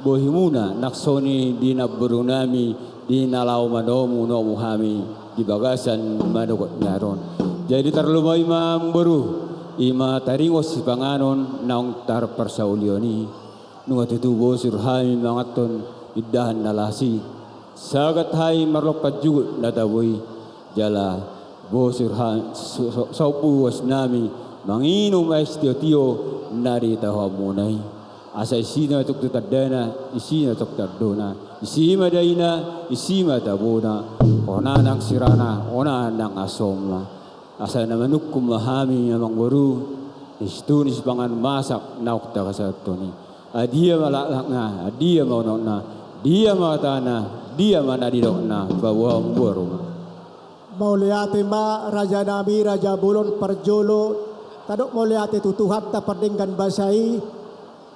bohimuna. Naksoni di naburu nami. Di nalaw manomu no muhami. Di bagasan manugot naron. Jadi terlumay mambaru. Ima taringos si panganon naong tarparsaulioni. Nung atutubo surhami mangaton idahan nalasi. Sagat hai marlopat jugut nataboy. Jala bo surhami saupuwas nami. Manginom ay tiyo narita hamunay. Asa isina tuk tutadana, isina tuk tardona. Isima dayna, isima tabona. Ona nang sirana, ona nang asomla. Asa namanuk kumahami amang guru. Istunis pangan masak nauk takasatoni. Adia malak na, adia maunok na, dia matana, dia manadidok na bawa guru. Mauliate ma Raja Nabi Raja Bulon Parjolo tadok mauliate tutuhat ta perdenggan basai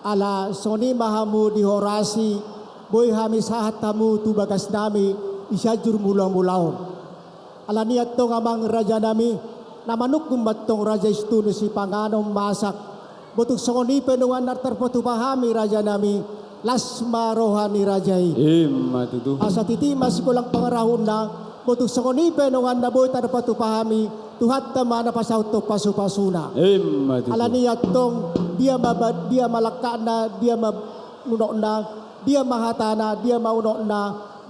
ala soni mahamu di horasi boy hami sahat tamu tu bagas nami isyajur mulau-mulaon ala niat tong amang Raja Nami namanuk kumbatong Raja Istunu si panganom masak butuk soni penungan nartar potu pahami Raja Nami lasma rohani rajai Matutu asa titi mas kulang pangarahon na butuk soni penungan naboy tar potu pahami tuhat tama na pasauto pasupasuna ala niat tong dia malakka na dia maunok na dia mahatana dia maunok na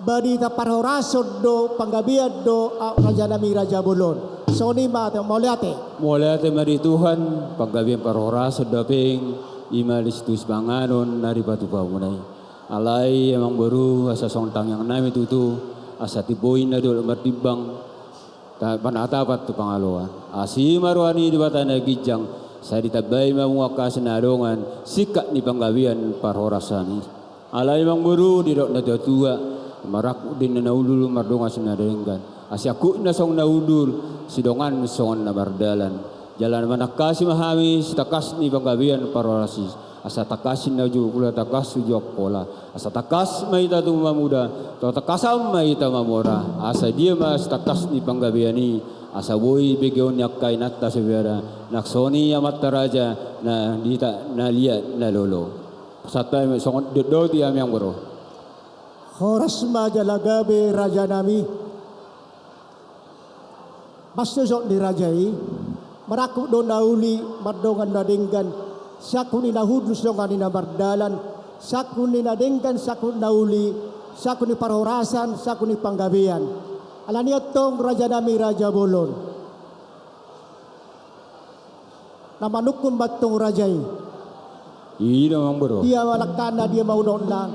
badita parhorasod do panggabiad do Raja Nami Raja Bulon soni mauliate mari Tuhan panggabian parhorasod daping imalistus panganon nari batu pamunay alay emang baru asa sontang yang nami tutu asa tiboy na do martibang panatapat tu pangalawan. Asi marwani di batana gijang sa ditabay mamuwakas na adongan sikat ni panggabian parhorasani. Alay mang buru di dok natua marak din na naulul mardonga sinadenggan. Asi aku na song naudul sidongan songan na bardalan. Jalan manakasi mahami sitakas ni panggabian parhorasi. Asa takasin na ju kula takas sujok pola. Asa takas maita tu mamuda, to takasam maita mamora. Asa dia mas takas ni panggabiani. Asa boy begeon yakkay natta sebera. Naksoni amat taraja na dita na liat na lolo. Satay songot do ti amyang boro. Horas majalagabe Raja Nami Basta sok di rajai maraku do nauli mardongan nadenggan sakuni nahudus dongan ni bardalan sakuni nadenggan sakuni nauli sakuni parhorasan sakuni panggabean alaniat tong Raja Nami Raja Bulon namanukun batong rajai iya mang bro dia walakana dia maunona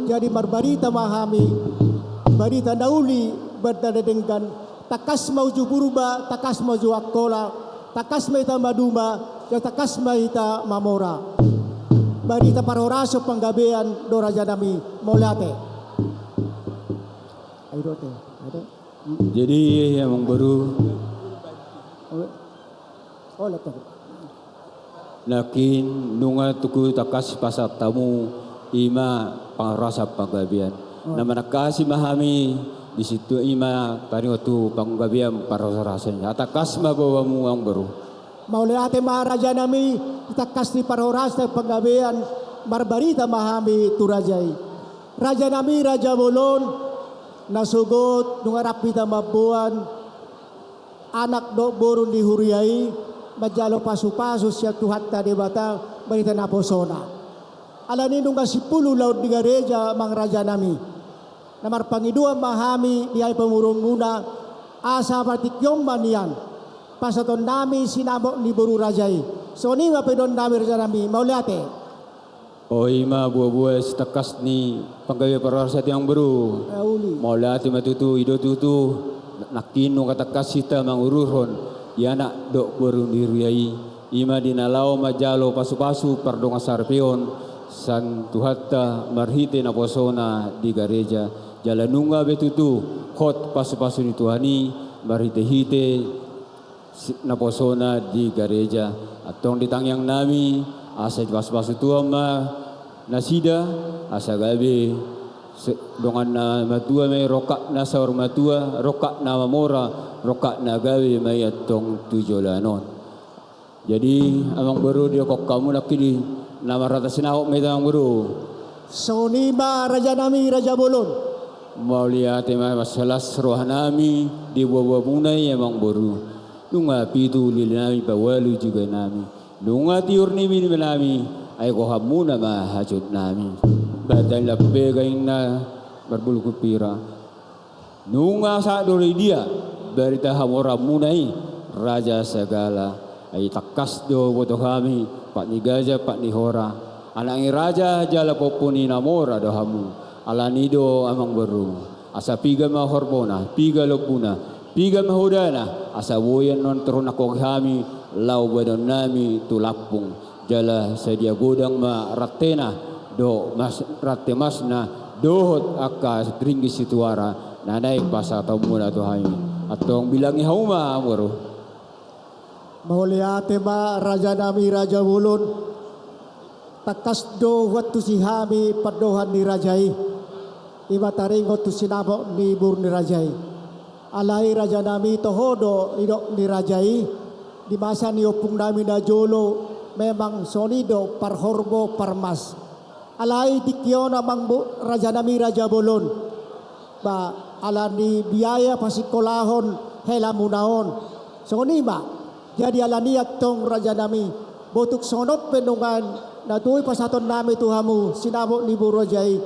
jadi marbarita mahami barita nauli berdadenggan takas mauju buruba takas mauju akola takas maita maduma takas maita mamora barita parhoraso panggabean do Raja Nami Maulate aidote ada jadi yang baru oh letak lakin nunga tuku takas pasat tamu ima pangrasa panggabean nama nakasi mahami di situ ima tadi waktu panggabean parhorasan takas mabawamu ang baru Maulate Maharaja Nami takas ni parhorasan panggabean marbarita mahami turajai Raja Nami Raja Bulon nasugot nungarapita mabuan anak do borun dihuriai majalo pasu-pasu siya tuhatta di bata barita na posona alani nung kasipulu laut di gareja mang Raja Nami namar pangidua mahami di ay pamurong muna asa partikyong manian pasaton nami sinabok ni buru rajai so ni mapedon nami Raja Nami Maulate o ima buah-buah setakas ni panggabean parhorasan yang baru Maulate matutu ido tutu nakino katakas sita manguruhon yana dok baru diruyai ima dinalaw majalo pasu-pasu pardonga sarpion san tuhatta marhite na posona di gareja jalanunga betutu hot pasu-pasu ni tuhani marhite-hite naposona di gereja atong ditangyang nami asa pas-pasu tua ma nasida asa gabi dengan na matua may rokak na sa matua rokak na mamora rokak na gabi may atong tujolanon. Jadi amang baru dia kok kamu nak kini nama rata sinahok may tamang baru. Sonima Raja Nami Raja Bolon. Maulia tema masalah rohanami di bawah bunai amang baru. Nunga pitu lilinami bawalu juga nami. Nunga tiur ni nami ay ko hamuna mahajud nami. Badan lape kain na berbulu kupira. Nunga sa dori dia berita hamora munai raja segala ay takas do boto kami pak ni gaja pak ni hora anak raja jala popuni namora do hamu alanido amang beru asa piga mahorbona piga lopuna piga mahudana asa woyan non terun ako kami lau badon nami tulapung jala sedia godang ma ratena do mas ratte masna dohot aka ringgi situara nanay pasa muna to kami atong bilangi hauma amoro. Mauliate ma Raja Nami Raja Bolon. Takas do watu si hami padohan ni Rajai. Imataring watu sinabo ni bur ni Rajai. Alai Raja Nami tohodo idok ni Rajai. Di masa ni opung nami na jolo memang sonido parhorbo parmas. Alai dikyo namang Raja Nami Raja Bolon. Ba alani biaya pasikolahon helamunaon. Sonima. Jadi alaniat tong Raja Nami botuk sonop penungan natuy pasaton nami tuhamu sinamo ni Burojai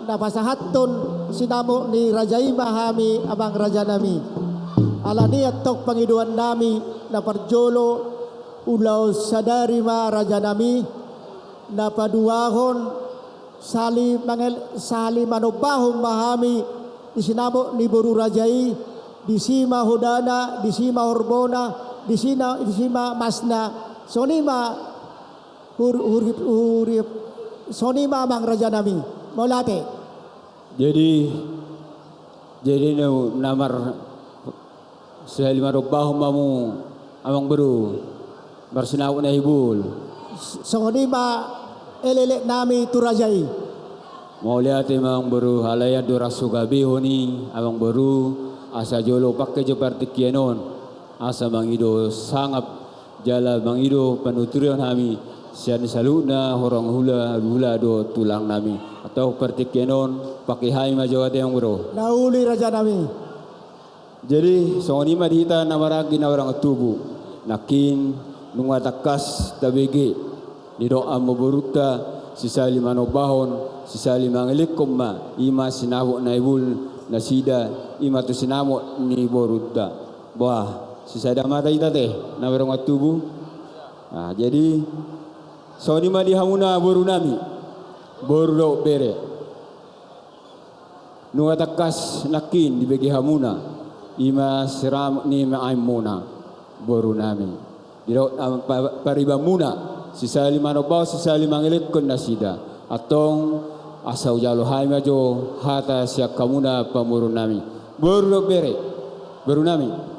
na pasahaton sinamo ni Rajai mahami abang Raja Nami alaniat tong pangiduan nami na parjolo ulaw sadari ma Raja Nami na paduahon sali manobahong mahami isinamo ni Buru Rajai disima hodana disima horbona di sini masna sonima hurip sonima mang Raja Nami maulate. Jadi namar sehalima robbah mamu amang baru bersinaw na hibul. Sonima elele nami tu Rajai. Maulate mang baru halaya dorasu gabi honi amang baru asa jolo pakai jeparti kianon. Asa mangido sangap jala mangido panuturian kami sian saluna horang hula do tulang nami atau pertikienon pakai hai majawate yang bro nauli Raja Nami. Jadi songoni madita namaragi na orang tubu nakin nunga takas tabigi ni doa maburuta sisali manobahon sisali mangilikom ma ima sinabo na ibul nasida ima tu sinamo ni boruta bah sisada mata ita teh na berong tubuh. Nah, jadi soni madi hamuna boru nami boru do bere nunga takas nakin dibagi hamuna ima siram ni maimuna boru nami diro paribamuna sisali manobaw sisali mangilit kon nasida atong asau jalo hai majo hata siak kamuna pamuru nami boru do bere boru nami.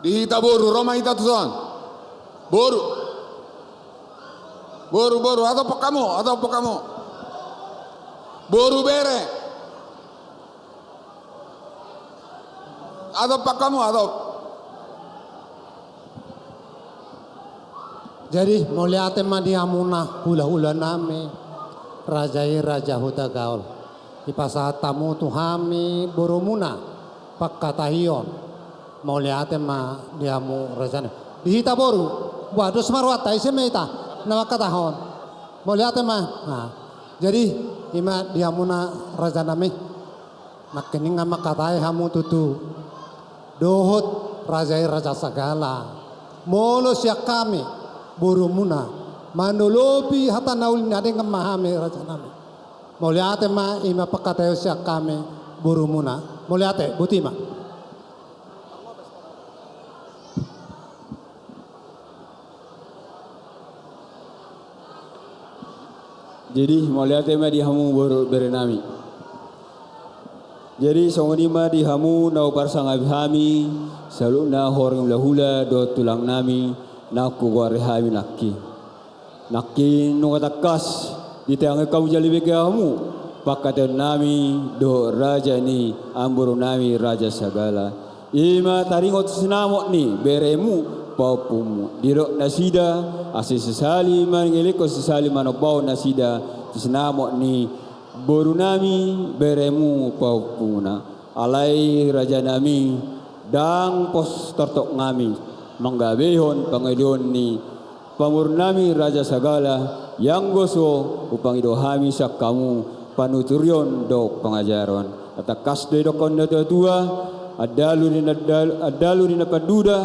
Dihita boru, Roma hita tuson. Boru. Boru, atau pokamu. Boru bere. Atau pokamu, atau. Jadi mauliate madi amuna hula nami Rajai Raja Hutagaul. Ipasa tamu tuhami boromuna pakkatahion. Mauliate ma diamu Raja dihita boru waduh semarwata isemeta nama katahon mauliate ma jadi ima diamuna Raja Nami makening ngama katai hamu tutu dohot Raja segala molo siak kami boromuna manolobi hata naul nade ngamahami Raja Nami mauliate ma ima pakatayo siak kami boromuna mauliate butima. Jadi mauliate ma di hamu boru berenami Jadi songonima di hamu na uparsang abihami selalu na horeng hula do tulang nami naku gore hami nakki nungatakas di tengah kamu jali bege hamu pakatan nami do raja ni amburu nami raja sagala ima taringot senamok ni beremu paupumu dirok nasida asis sesali mangeliko sesali manobau nasida senamok ni boru nami beremu paupuna alai raja nami dang pos tortok ngami manggabehon pangedon ni pamur nami raja sagala yang goso upang idohami sak kamu panuturion do pengajaran atakas de do konda tua adalu ni paduda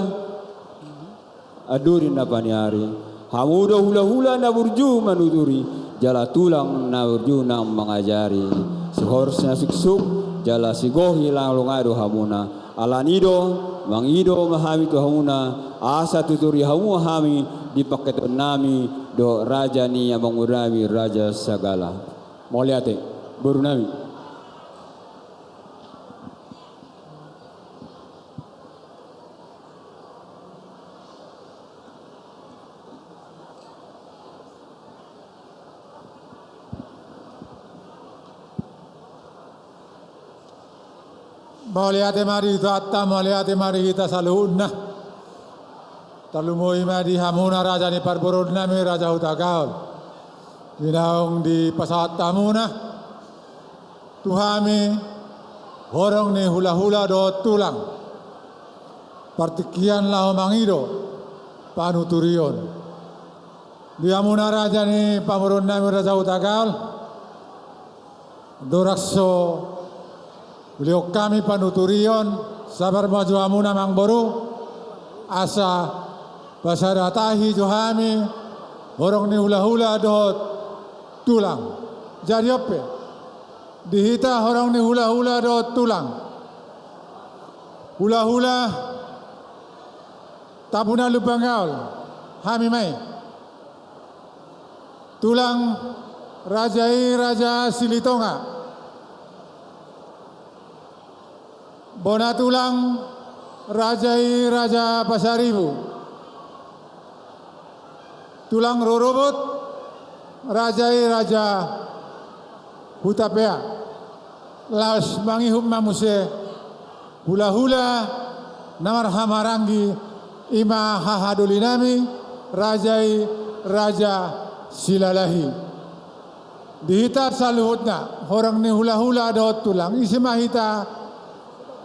aduri na paniari hamudo hula-hula na burju manuturi jala tulang na burju na mengajari sehors na siksuk jala sigohi lang lungado hamuna alanido mangido mahami to hamuna asa tuturi hamu hami dipaketon nami do raja ni abang urami raja sagala moliate baru nami Mauliate mari tatta mauliate mari kita salunna talumoi mari hamuna raja ni parborod nami raja utagaol dinaong di pasat tamuna tuhami horong ni hula-hula do tulang partikian lao mangido panuturion di hamuna raja ni parborod nami raja utagaol dorakso beliau kami panuturion sabar maju amuna mangboru asa basaratahi johami horong ni hula-hula dot tulang jadi ope dihita horong ni hula-hula dot tulang hula-hula tabuna lupangaul hami mai tulang rajai raja Silitonga bona tulang rajai raja Pasaribu tulang rorobot rajai raja Hutapea las mangihum mamuse hula-hula namar hamarangi ima hahadulinami rajai raja Silalahi dihita saluhutna horang ni hula-hula daot tulang isi mahita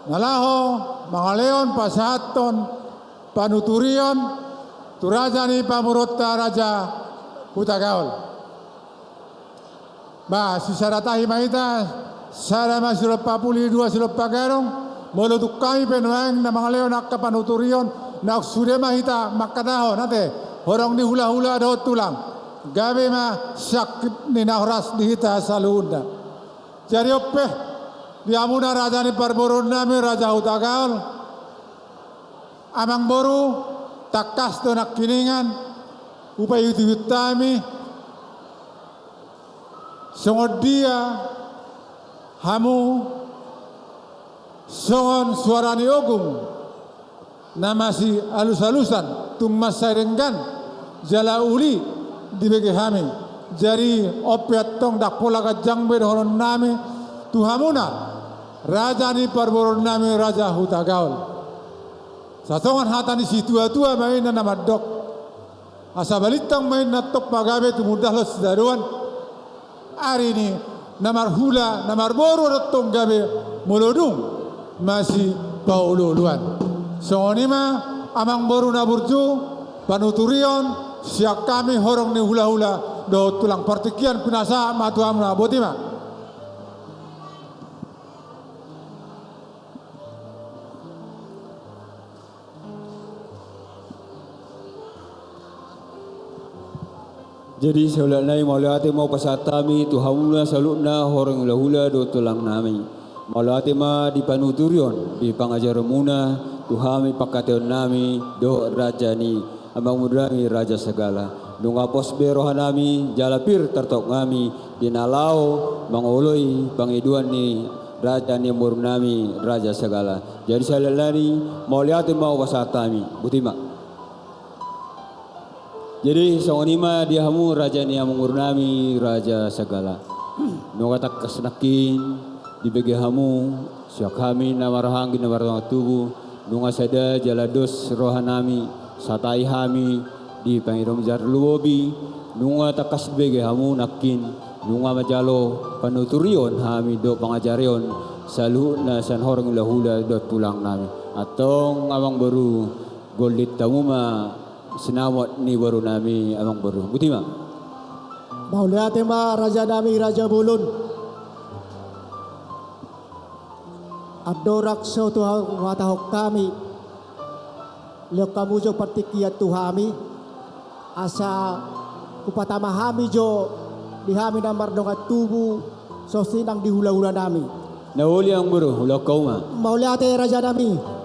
ngalaho mangaleon pasaton panuturion turaja ni pamurota raja Hutagaol ba sisaratahi mahita sarama silop papuli dua silop pagarong molotuk kami penuang na mangaleon akka panuturion na sude mahita makadaho nate horong ni hula-hula daot tulang gabe ma sakit ni nahras dihita salunda jadi ope di amuna raja ni parboron nami raja Hutagaol amang boru takas to nak kiningan upay utami songod dia hamu songon suara ni ogum na masih alus-alusan tumas sarenggan jala uli dibagi hami jari opiat tong dak pola kajang bedonon nami tuhamuna raja ni parboron nami raja Hutagaol sasongan hata ni situa-tua main na namadok asa balitang main na tok pagabe tumudah los daruan ari ni namar hula namar boro retong gabe molodung masih paululuan songonima amang boru na burju panuturion siak kami horong ni hula-hula do tulang partikian pinasa matu amna botima jadi saulanai maulate mau pasatami tu hamuna saluna horeng hula-hula do tulang nami maulate ma di panuturion di pangajaremuna tu hami pakateon nami do raja ni abang mudrami raja segala dunga pos berohan nami jalapir tertok ngami dinalau mangoloi pangiduan ni Raja ni murnami raja segala. Jadi saya lari mau lihat mau wasatami butima. Jadi songonima dia hamu raja ni murnami raja segala. Nungatak kasnakin dibagi hamu siak kami namarhangi namarang tubuh nunga sada jalados rohanami satai hami di pangirom jar luobi nunga takas bege hamu nakin nunga majalo panuturion hami do pangajarion saluh na san horeng hula do tulang nami atong amang baru golit tamuma sinamot ni baru nami amang baru butima Mauliate ma raja nami Raja Bulun. Adorak so Tuhan watahok kami. Lek kamu jo partikiat tuhami. Asa kupatama hami jo dihami namar dongat tubuh so sinang di hula-hula nami. Nauli ang baru hula kau ma. Mauliate raja nami.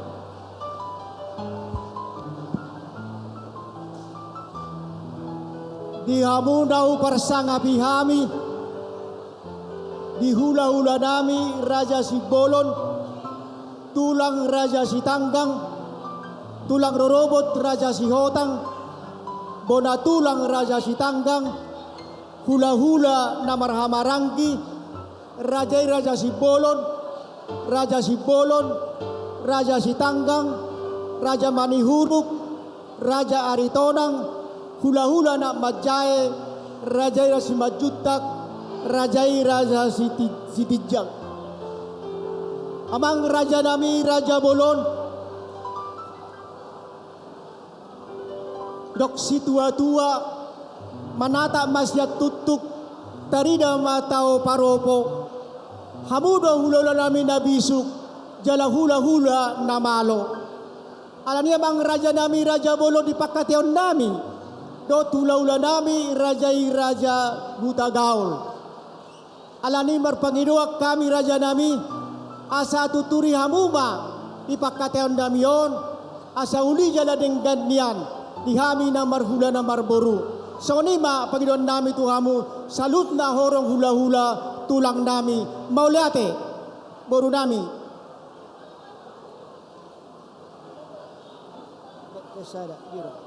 Dihamu dau persanga pihami di hula-hula nami Raja si Bolon tulang Raja si Tanggang tulang rorobot Raja si Hotang bona tulang Raja si Tanggang hula-hula namar hamarangki Raja si Bolon Raja si Bolon Raja si Tanggang Raja Manihuruk Raja Aritonang hula-hula nak majae Raja si Majutak Raja si Tijang amang raja nami Raja Bolon dok si tua-tua manata masyat tutuk tarida matao paropo hamudo hula-hula nami nabisuk jala hula-hula namalo alani amang raja nami Raja Bolon dipakateon nami do tulaula nami Raja Buta Gaul. Alani marpangiduak kami raja nami asa tuturi hamuma ipakateon damion asa uli jala denggan nian dihami namar hula namar boru. Sonima pangidon nami tuhamu salut na horong hula-hula tulang nami mauliate boru nami. Kesada, giro.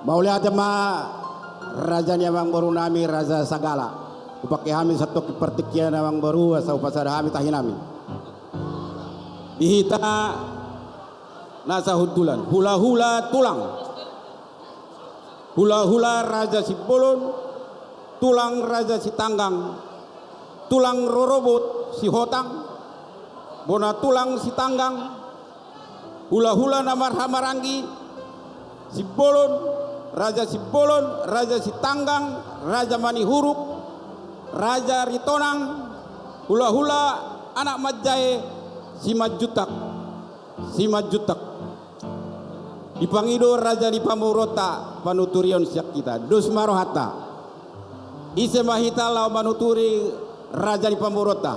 Maulihat ma raja niamang baru nami Raja Sagala. Upaki kami satu pertikian namang baru asa upasada kami tahinami. Dihita nasa hudulan hula-hula tulang. Hula-hula Raja si Bolon, tulang Raja si Tanggang, tulang rorobot si Hotang, bona tulang si Tanggang, hula-hula namar hamarangi si Bolon, Raja si Bolon, Raja si Tanggang, Raja Manihuruk, Raja Ritonang, hula-hula anak Majae si Majutak, dipangido Raja di Pamurota panuturion siak kita dus marohata ise mahita lau manuturi Raja di Pamurota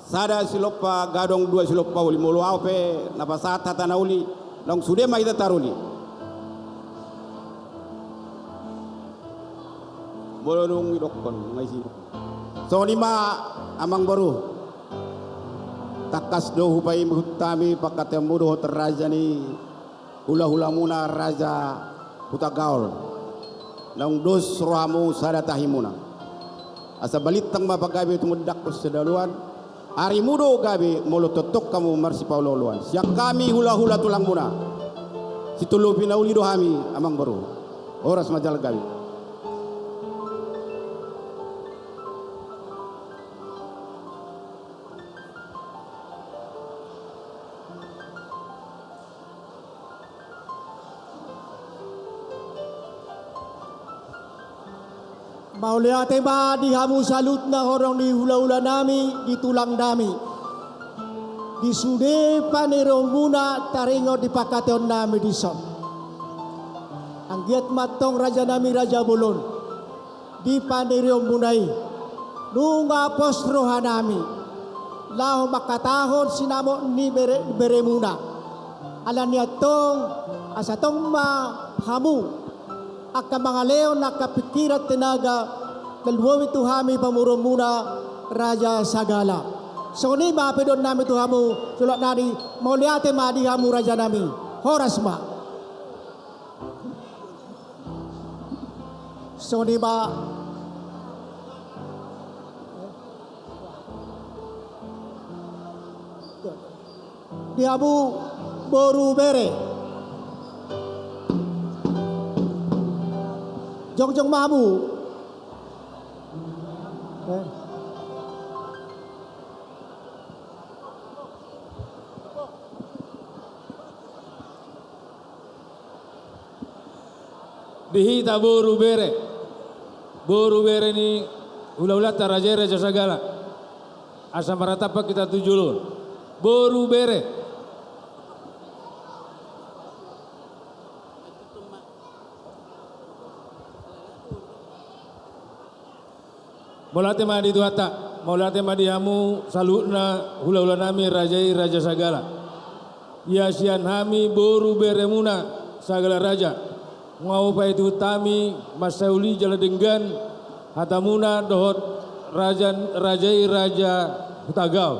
sada silopa gadong dua silopa uli mulu aupe napasata tanauli long sude mahita taruli bolong idokon ngaisi so lima amang baru takas do hupai mutami pakatemudo raja ni hula-hula muna Raja Buta Gaul nang dos rohamu sada tahimuna asa balitang mapagabi tumudak ko sedaluan ari mudo gabi molo totok kamu marsi pauloluan siak kami hula-hula tulang muna situlu pinauli do hami amang baru oras majal gabi. Mauliate ba dihamu salut na horong di hula-hula nami di tulang nami di sude panirong muna taringo di pakateon nami di son. Anggiat matong raja nami Raja Bulon di panirong munay nunga posroha nami lao makatahon sinamo ni bere muna alan niatong asatong mahamu akka mga leon nakapikirat tinaga dalwami tuhami pamuro muna Raja Sagala. So ni mapidon nami tuhamu sulat nadi mauliate madihamu raja nami horas ma. So ni ba dihamu boru bere jong mahamu Dihita boru bere ni ula-ula Raja Sagala asa maratapa kita tujulun boru bere molate madi tuata molate madi hamu salutna ula-ula nami Raja Sagala ya sian hami boru bere muna sagala raja ngau pai tu tami masauli jala denggan hatamuna dohot raja Hutagau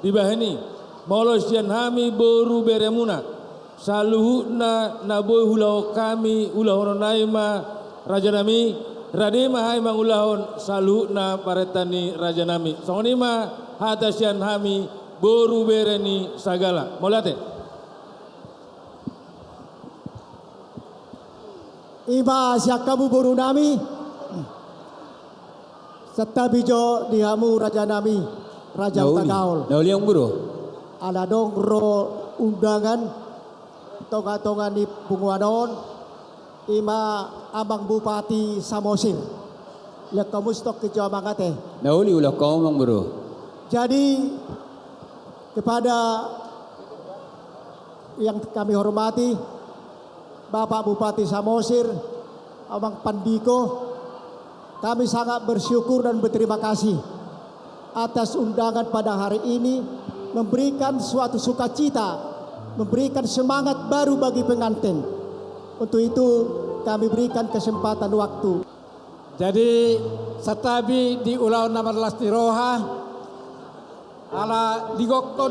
di bahani molosian hami boru beremuna saluhuna naboy hulau kami ulahon naima raja nami radema hai mang ulahon saluhuna paretani raja nami sonima hatasian hami boru bereni sagala molate Iba siya kamu boru nami serta bijo dihamu raja nami Raja Hutagaul. Nauli yang buru. Ada dong ro undangan tonga-tonga di Punguanon ima abang Bupati Samosir. Lihat kamu stok ke Jawa Mangate. Nauli ulah kau mang buru. Jadi kepada yang kami hormati Bapak Bupati Samosir, Abang Pandiko, kami sangat bersyukur dan berterima kasih atas undangan pada hari ini memberikan suatu sukacita, memberikan semangat baru bagi pengantin. Untuk itu kami berikan kesempatan waktu. Jadi satabi di ulau nomor lasti roha ala digokko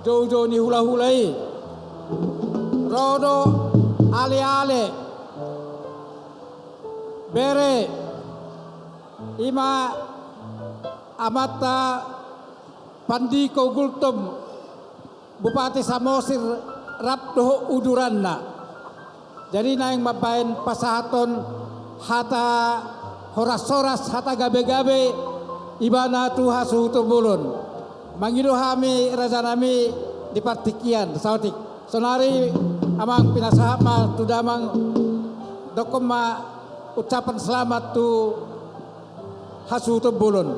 jauh ni hula-hulai rodo ale-ale bere ima amata Pandiko Gultom Bupati Samosir rapdoh uduranna jadi naing mabain pasahaton hata horas-horas hata gabe-gabe ibana tu hasu bulun mangido hami raja nami di partikian sautik sonari amang pinasahama tu damang dokoma ucapan selamat tu hasu bulun.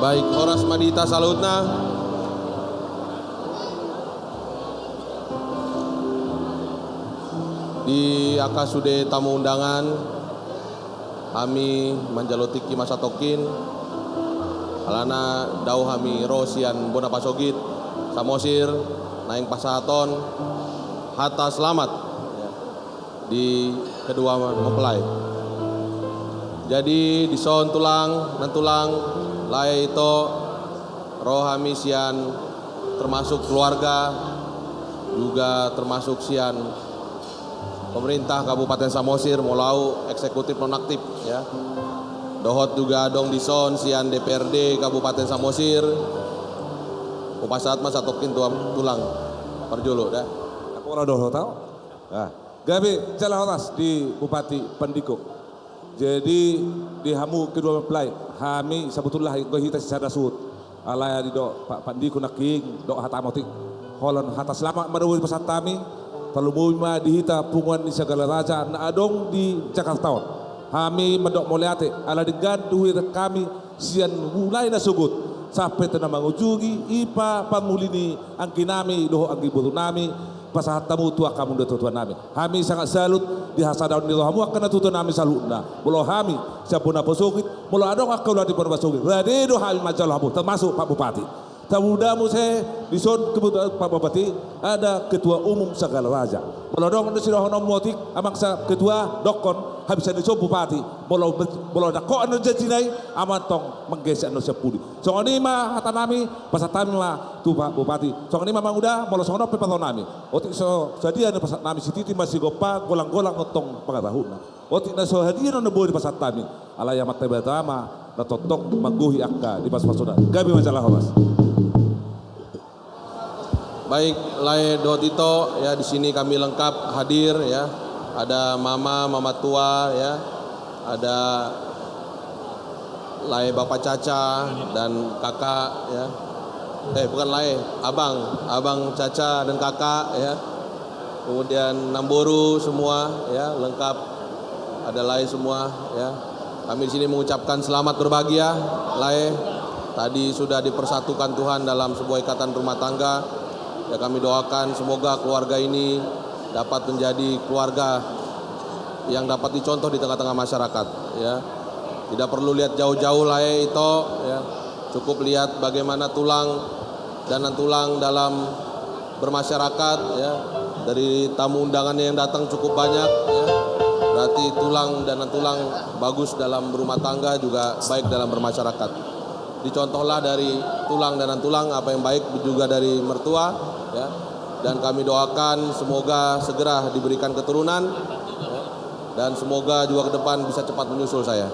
Baik, Horas Madita salutna. Di akasude tamu undangan kami manjalotiki masa tokin alana dau kami rosian bona pasogit Samosir naing pasaton hata selamat di kedua mempelai. Jadi di son tulang dan tulang lai itu rohami sian termasuk keluarga juga termasuk sian pemerintah Kabupaten Samosir mulau eksekutif nonaktif ya. Dohot juga dong di son sian DPRD Kabupaten Samosir. Upasat mas atokin tulang perjolo dah. Aku ora doh tahu. Nah, gabe jalan horas di Bupati Pandiko. Jadi di hamu kedua mempelai, kami sebetulnya kita secara sud. Alaya di do Pak Pandiko naking do hata motik. Holon hata selamat menuju pasat kami. Terlebih mah dihita punguan di segala raja na adong di Jakarta. Kami mendok moliate ala dengan duit kami sian mulai na sugut. sampai tanah mangujugi ipa pamulini angki nami doho angki butuh nami pasahat tamu tua kamu udah tuan nami. Kami sangat salut di hasadaun di hamu akan tuan nami salutna. Mulo kami siapun apa sugit, mulo adong akau ladi perbasugit. Ladi do kami majalah hamu termasuk Pak Bupati. Tamudamu saya di son kebetulan Pak Bupati ada ketua umum segala raja. Mulo dong ada sirah nom motik amang sa ketua dokon habis ada so bupati. Mulo ada kok anu jajinai aman tong menggesek anu sepudi. Songoni mah hata nami pasat nami mah tu Pak Bupati. Songoni mah manguda mulo songono pepaton nami. Otik so jadi anu pasat nami sititi masih gopa golang-golang ngotong pangatahuna. Otik na so hadiah anu boleh pasat nami. Alaya mata batama na totok mangguhi akka di pas-pasuna. Gabi majalah Mas. Baik, Lai Dotito ya di sini kami lengkap hadir ya. Ada mama tua ya. Ada Lai Bapak Caca dan kakak ya. Bukan Lai, abang Caca dan kakak ya. Kemudian Namboru semua ya, lengkap. Ada Lai semua ya. Kami di sini mengucapkan selamat berbahagia Lai. Tadi sudah dipersatukan Tuhan dalam sebuah ikatan rumah tangga. Ya kami doakan semoga keluarga ini dapat menjadi keluarga yang dapat dicontoh di tengah-tengah masyarakat ya. Tidak perlu lihat jauh-jauh lah itu ya. Cukup lihat bagaimana tulang dalam bermasyarakat ya. Dari tamu undangannya yang datang cukup banyak ya. Berarti tulang bagus dalam berumah tangga juga baik dalam bermasyarakat. Dicontohlah dari tulang apa yang baik juga dari mertua ya. Dan kami doakan semoga segera diberikan keturunan ya. Dan semoga juga ke depan bisa cepat menyusul saya.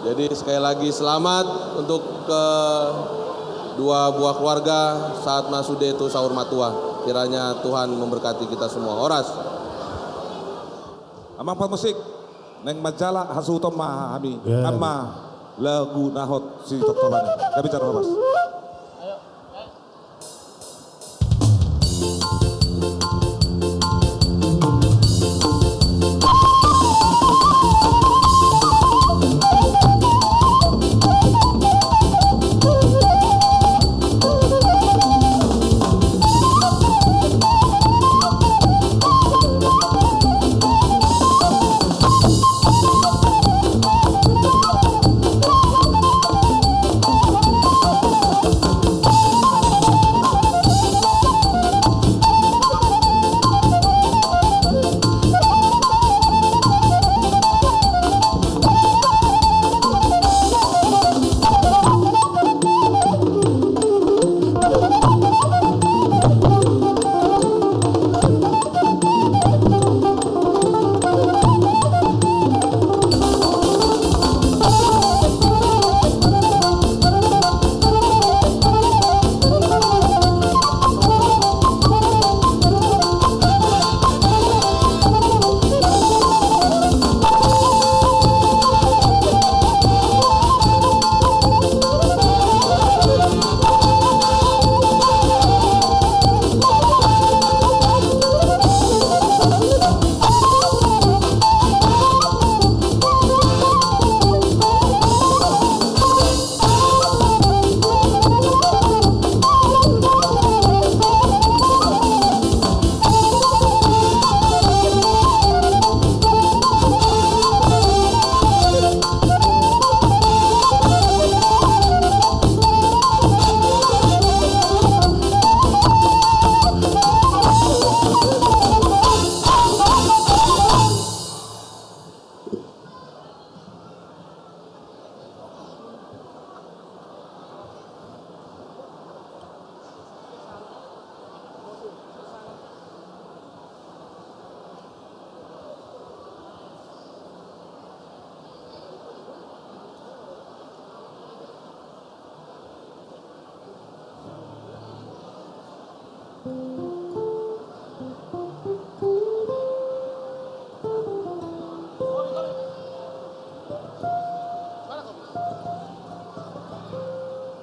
Jadi sekali lagi selamat untuk kedua buah keluarga saat Masude itu sahur matua. Kiranya Tuhan memberkati kita semua. Oras. Amang pemusik neng majalah hasu utama kami ama lagu nahot si totoban. Kami bicara Mas.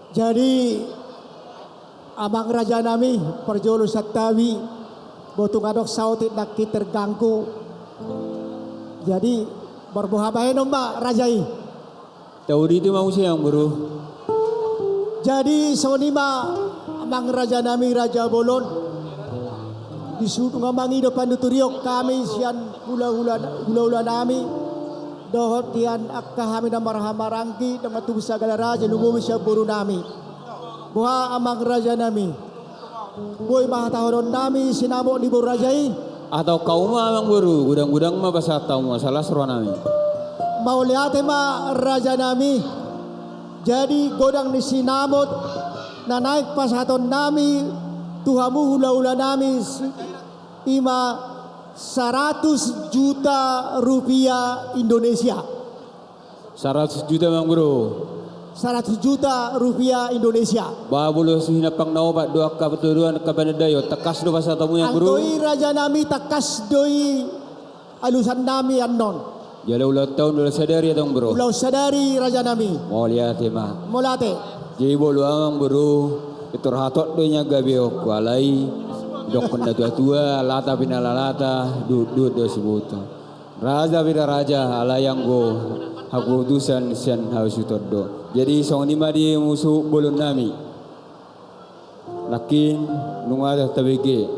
Jadi abang raja nami perjolo satawi botung adok sautit nak terganggu. Jadi berbuah baik nombak rajai. Tahu di itu mau siang bro. Jadi sonima amang raja nami Raja Bolon disuruh ngamangi depan duturiok kami sian hula-hula nami dohot tian akka kami na marhamarangki dengan tubuh segala raja lumumi siya buru nami buha amang raja nami boy mahatahoron nami sinamo di buru rajai Atau kau mah amang buru gudang-gudang mah bahasa tahu masalah seruan nami. Mau lihat ma raja nami jadi godang di sinamot na naik pas haton nami tuhamu hula-hula nami ima 100 juta rupiah Indonesia. 100 juta mang bro. 100 juta rupiah Indonesia. Babulo sinapang nao pak doa kapaturuan kabanadayo takas do bahasa tamu yang bro. Antoi raja nami takas doi alusan nami anon. Jadi ulah tahun ulah sadari atong bro. Ulah sadari raja nami. Mau lihat mah. Molate. Jadi bolu amang bro. Itu ratot do nya gabiok walai. Dok kena tua-tua lata pinala lata dudut do sibuto. Raja bina raja alayang go haku utusan sian harus do. Jadi song lima di musuh bolon nami. Lakin nungada tabike.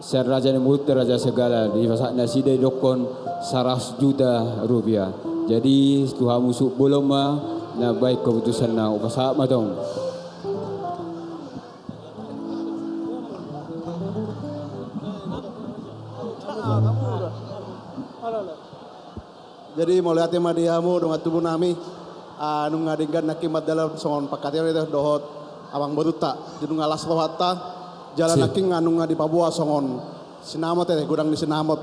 Ser raja ni mulut raja segala di pasak nasi dari dokon 100 juta rupiah. Jadi Tuhan musuh bolon mah na baik keputusan na upasak matong. Jadi mau lihat tema diamu dengan tubuh nami anu ngadinggan nakimat dalam songon pakatnya itu dohot abang beruta jadi ngalas rohata jalan naking anu ngadi Papua songon sinamot gudang di sinamot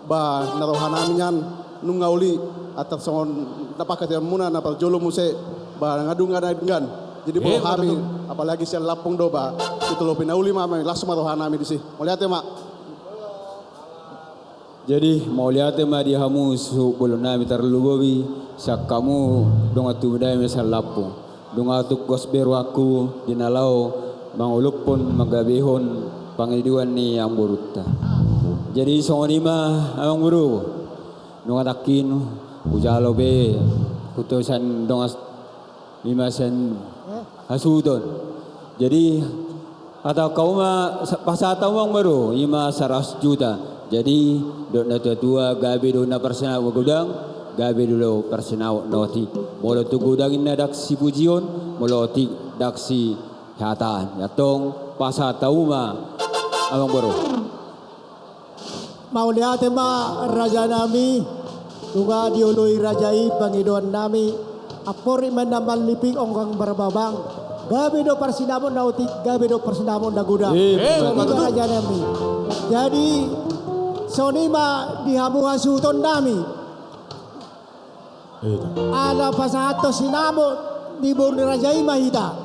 bah narohanamian nu ngauli atau songon napakatian muna napal jolo muse bah ngadu ngadinggan jadi boleh kami apalagi sian lapung doba itu lo pinauli mama langsung marohanami di sini mau lihat tema. Jadi mau lihat mah dia hamu su bolon nami terlubawi sak kamu donga tu budaya mesal lapu donga tu kos beru aku dinalau manguluk pun magabihon pangidiwan ni ang buruta. Jadi songoni mah amang buru donga takin ujalo be kutusan donga limasan hasudon. Jadi atau kau mah pasatau mang baru ima 100 juta. Jadi dok na tua gabi do na persena gudang gabi dulu persena noti molo tu gudang ina daksi pujion molo ti daksi hatan yatong pasa tauma amang boro mau lihat ma raja nami tunga dioloi rajai pangidoan nami apori menambal liping ongkang berbabang gabi do persinamon nauti gabi do persinamon da gudang raja nami jadi sonima dihamu hasuton nami. Ada pasahato sinamo di bawah rajai mahita.